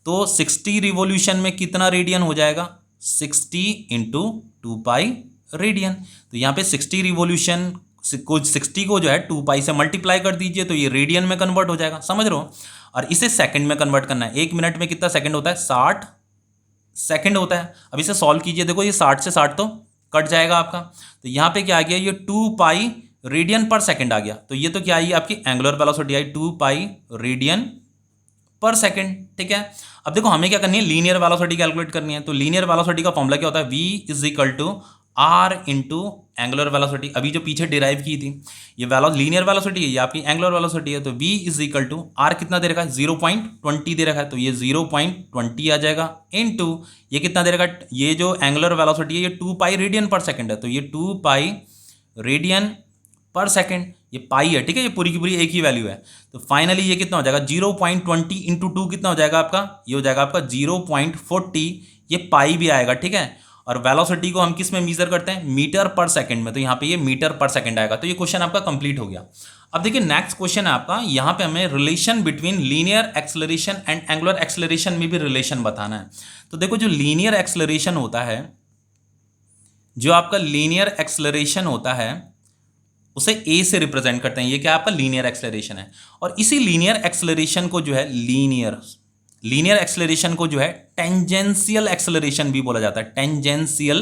तो 60 रिवोल्यूशन में कितना रेडियन हो जाएगा, 60 इंटू 2 पाई रेडियन। तो यहाँ पे 60 रिवोल्यूशन को 60 को जो है 2 पाई से मल्टीप्लाई कर दीजिए, तो ये रेडियन में कन्वर्ट हो जाएगा, समझ रहे हो। और इसे सेकंड में कन्वर्ट करना है। 1 मिनट में कितना सेकंड होता है, 60 सेकंड होता है। अब इसे सॉल्व कीजिए, देखो ये 60 से 60 तो कट जाएगा आपका। तो यहाँ पे क्या आ गया, ये 2 पाई रेडियन पर सेकंड आ गया। तो ये तो क्या आई आपकी एंगुलर वेलोसिटी आई 2 पाई रेडियन पर सेकंड, ठीक है। अब देखो हमें क्या करनी है, लीनियर वेलोसिटी कैलकुलेट करनी है। तो लीनियर वेलोसिटी का फॉर्मूला क्या होता है, v is equal to r into angular velocity. अभी जो पीछे डिराइव की थी, ये लीनियर वेलोसिटी है, ये आपकी एंगुलर वेलोसिटी है। तो v is equal to r कितना दे रखा है, 0.20 दे रखा है, तो ये 0.20 आ जाएगा, इनटू ये कितना दे रखा है, ये जो एंगुलर वेलोसिटी है ये 2 पाई रेडियन पर सेकंड है। तो ये 2 पाई रेडियन पर सेकंड, ये पाई है, ठीक है, ये पूरी की पूरी एक ही वैल्यू है। तो फाइनली ये कितना हो जाएगा, 0.20 इंटू 2 कितना हो जाएगा आपका, ये हो जाएगा आपका 0.40, ये पाई भी आएगा, ठीक है। और वेलोसिटी को हम किस में मेजर करते हैं, मीटर पर सेकंड में, तो यहाँ पे ये मीटर पर सेकंड आएगा। तो ये क्वेश्चन आपका कंप्लीट हो गया। अब देखिए नेक्स्ट क्वेश्चन है आपका, यहाँ पे हमें relation between linear acceleration and angular acceleration में भी रिलेशन बताना है। तो देखो जो लीनियर एक्सेलरेशन होता है, जो आपका लीनियर एक्सेलरेशन होता है उसे ए से रिप्रेजेंट करते हैं, ये क्या आपका लीनियर एक्सेलरेशन है। और इसी लीनियर एक्सेलरेशन को जो है लीनियर एक्सेलरेशन को जो है टेंजेंशियल एक्सेलरेशन भी बोला जाता है, टेंजेंशियल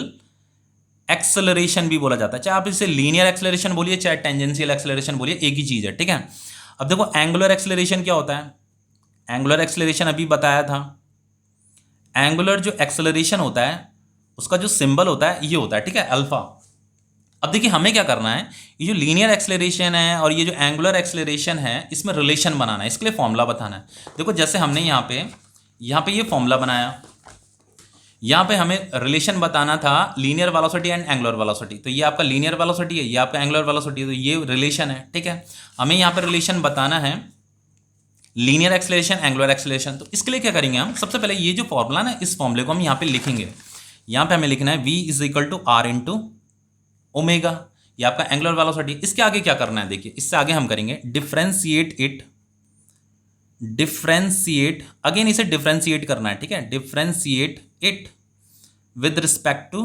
एक्सेलरेशन भी बोला जाता है। चाहे आप इसे लीनियर एक्सेलरेशन बोलिए चाहे टेंजेंशियल एक्सेलरेशन बोलिए, एक ही चीज है, ठीक है। अब देखो एंगुलर एक्सेलरेशन क्या होता है, एंगुलर एक्सेलरेशन अभी बताया था। एंगुलर जो एक्सेलरेशन होता है उसका जो सिंबल होता है ये होता है, ठीक है, अल्फा। अब देखिए हमें क्या करना है, ये जो लीनियर एक्सेलरेशन है और ये जो एंगुलर एक्सेलरेशन है इसमें रिलेशन बनाना है, इसके लिए फॉर्मूला बताना है। देखो जैसे हमने यहाँ पे ये फॉर्मूला बनाया, यहाँ पे हमें रिलेशन बताना था linear velocity and angular velocity. तो ये आपका लीनियर वेलोसिटी है, ये आपका एंगुलर वेलोसिटी है, तो ये रिलेशन है, ठीक है। हमें यहाँ पे रिलेशन बताना है लीनियर एक्सेलरेशन एंगुलर एक्सेलरेशन। तो इसके लिए क्या करेंगे हम, सबसे पहले ये जो फॉर्मूला ना, इस फॉर्मूले को हम यहाँ पे लिखेंगे। यहाँ पे हमें लिखना है v is equal to are into omega, ये आपका एंगुलर वेलोसिटी। इसके आगे क्या करना है, देखिए इससे आगे हम करेंगे डिफरेंशिएट अगेन, इसे डिफरेंशिएट करना है, ठीक है, differentiate it with respect to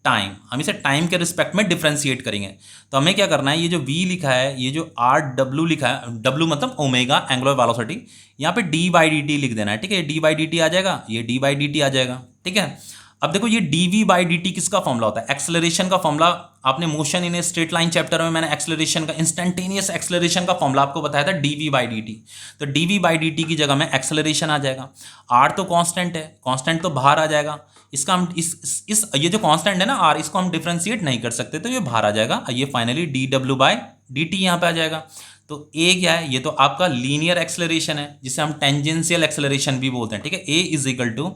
time. हम इसे टाइम के रिस्पेक्ट में डिफरेंशिएट करेंगे। तो हमें क्या करना है, ये जो v लिखा है, ये जो आर डब्ल्यू लिखा है, w मतलब ओमेगा एंगुलर वेलोसिटी, यहाँ पे d बाई डी टी लिख देना है, ठीक है, d बाई डी टी आ जाएगा, ये d बाई डी टी आ जाएगा, ठीक है। अब देखो ये dv बाई डी टी किसका फॉर्मूला होता है, एक्सेलरेशन का फॉर्मूला। आपने motion in a straight line chapter में मैंने एक्सेलरेशन का, इंस्टेंटेनियस एक्सेलरेशन का फॉर्मूला आपको बताया था, dv बाई डी टी। तो dv बाई डी टी की जगह में एक्सेलरेशन आ जाएगा। r तो कांस्टेंट है, कांस्टेंट तो बाहर आ जाएगा, इसका हम इस ये जो कांस्टेंट है ना r, इसको हम डिफरेंशिएट नहीं कर सकते, तो ये बाहर आ जाएगा। ये finally dw by D T यहाँ पे आ जाएगा। तो a क्या है, ये तो आपका लीनियर एक्सेलरेशन है जिसे हम टेंजेंशियल एक्सेलरेशन भी बोलते हैं, ठीक है। a is equal to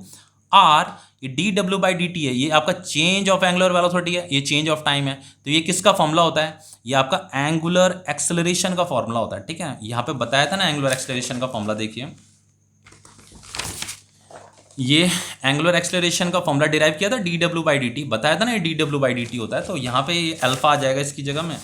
R, ये D W by D T है, ये आपका चेंज ऑफ एंगुलर वेलोसिटी है, ये चेंज ऑफ टाइम है। तो ये किसका फॉर्मूला होता है, ये आपका एंगुलर एक्सेलरेशन का फॉर्मूला होता है, ठीक है। यहाँ पे बताया था ना एंगुलर एक्सेलरेशन का फॉर्मूला, देखिए ये एंगुलर एक्सेलरेशन का फॉर्मूला डिराइव किया था D W by D T, बताया था ना ये D W by D T होता है। तो यहाँ पे ये अल्फा आ जाएगा इसकी जगह में,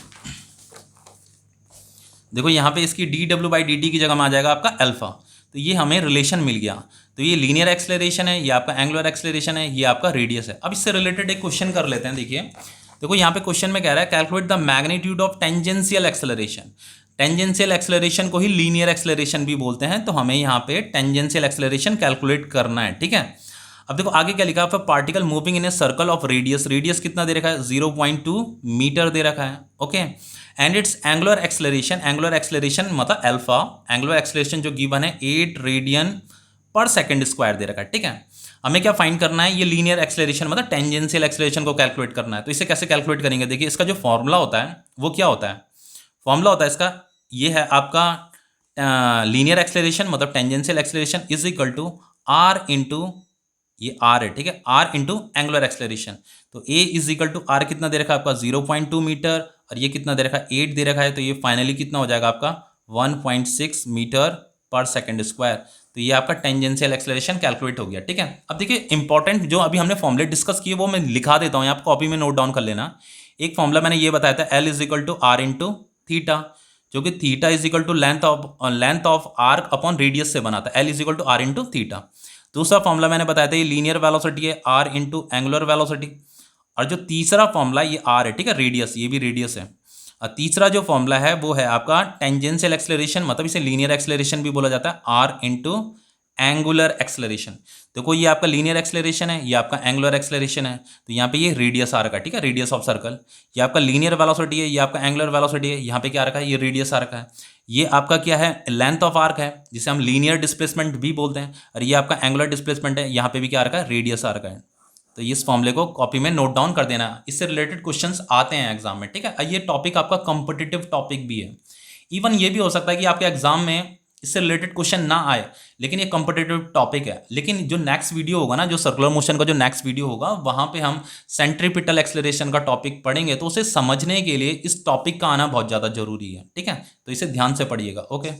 देखो यहाँ पे इसकी D W by D T की जगह में आ जाएगा आपका अल्फा। तो ये हमें रिलेशन मिल गया। तो ये लीनियर एक्सेलरेशन है, ये आपका एंगुलर एक्सेलरेशन है, ये आपका रेडियस है। अब इससे रिलेटेड एक क्वेश्चन कर लेते हैं। देखो यहाँ पे क्वेश्चन में कह रहा है calculate the magnitude of tangential acceleration. Tangential acceleration को ही लीनियर एक्सेलरेशन भी बोलते हैं, तो हमें यहाँ पे टेंजेंशियल एक्सेलरेशन कैलकुलेट करना है, ठीक है। अब देखो आगे क्या लिखा है, particle moving in a circle of radius, radius कितना दे रखा है 0.2 मीटर दे रखा है, okay. And it's angular acceleration मतलब अल्फा, एंगुलर एक्सेलरेशन जो गिवन है 8 रेडियन पर सेकंड स्क्वायर दे रखा है, ठीक है। हमें क्या फाइंड करना है, ये लीनियर एक्सेलरेशन मतलब टेंजेंशियल एक्सेलरेशन को कैलकुलेट करना है। तो इसे कैसे कैलकुलेट करेंगे, देखिए इसका जो फॉर्मूला होता है वो क्या होता है, फॉर्मूला होता है इसका, ये है आपका लीनियर एक्सेलरेशन मतलब tangential acceleration is equal to are into, ये आर है, ठीक है, आर इंटू एंगुलर एक्सेलरेशन। तो a is equal to r कितना दे रखा है आपका 0.2 मीटर, और ये कितना दे रखा है 8 दे रखा है। तो ये फाइनली कितना हो जाएगा आपका 1.6 मीटर पर सेकंड स्क्वायर। तो ये आपका टेंजेंशियल एक्सेलरेशन कैलकुलेट हो गया, ठीक है। अब देखिए इंपॉर्टेंट जो अभी हमने फॉर्मूले डिस्कस किए वो मैं लिखा देता हूँ, आप कॉपी में नोट डाउन कर लेना। एक फॉर्मूला मैंने ये बताया था l is equal to are into theta, जो कि theta is equal to length of arc upon radius से बना था, l is equal to are into theta. दूसरा फॉर्मूला मैंने बताया था ये लीनियर वेलोसिटी है, आर इंटू एंगुलर वेलोसिटी। और जो तीसरा फॉर्मूला ये आर है, ठीक है, रेडियस, ये भी रेडियस है। और तीसरा जो फॉर्मूला है वो है आपका टेंजेंशियल एक्सेलरेशन मतलब इसे लीनियर एक्सेलरेशन भी बोला जाता है, आर इंटू एंगुलर एक्सेलरेशन। देखो ये आपका लीनियर एक्सेलरेशन है, ये आपका एंगुलर एक्सेलरेशन है। तो यहाँ पे ये रेडियस आ रखा है, ठीक है, रेडियस ऑफ सर्कल। ये आपका लीनियर वेलोसिटी है, ये आपका एंगुलर वेलोसिटी है। यहाँ पे क्या आ रखा है, ये रेडियस आ रखा है। ये आपका क्या है, लेंथ ऑफ आर्क है जिसे हम लीनियर डिस्प्लेसमेंट भी बोलते हैं। और ये आपका एंगुलर डिस्प्लेसमेंट है, यहाँ पे भी क्या आ रखा है, रेडियस आ रखा है। तो इस फॉर्मूले को कॉपी में नोट डाउन कर देना, इससे रिलेटेड क्वेश्चंस आते हैं एग्जाम में, ठीक है। ये टॉपिक आपका कॉम्पिटिटिव टॉपिक भी है। इवन ये भी हो सकता है कि आपके एग्जाम में इससे रिलेटेड क्वेश्चन ना आए, लेकिन ये कॉम्पिटिटिव टॉपिक है। लेकिन जो नेक्स्ट वीडियो होगा ना, जो सर्कुलर मोशन का जो नेक्स्ट वीडियो होगा, वहाँ पे हम सेंट्रीपिटल एक्सेलरेशन का टॉपिक पढ़ेंगे। तो उसे समझने के लिए इस टॉपिक का आना बहुत ज़्यादा जरूरी है, ठीक है। तो इसे ध्यान से पढ़िएगा, ओके।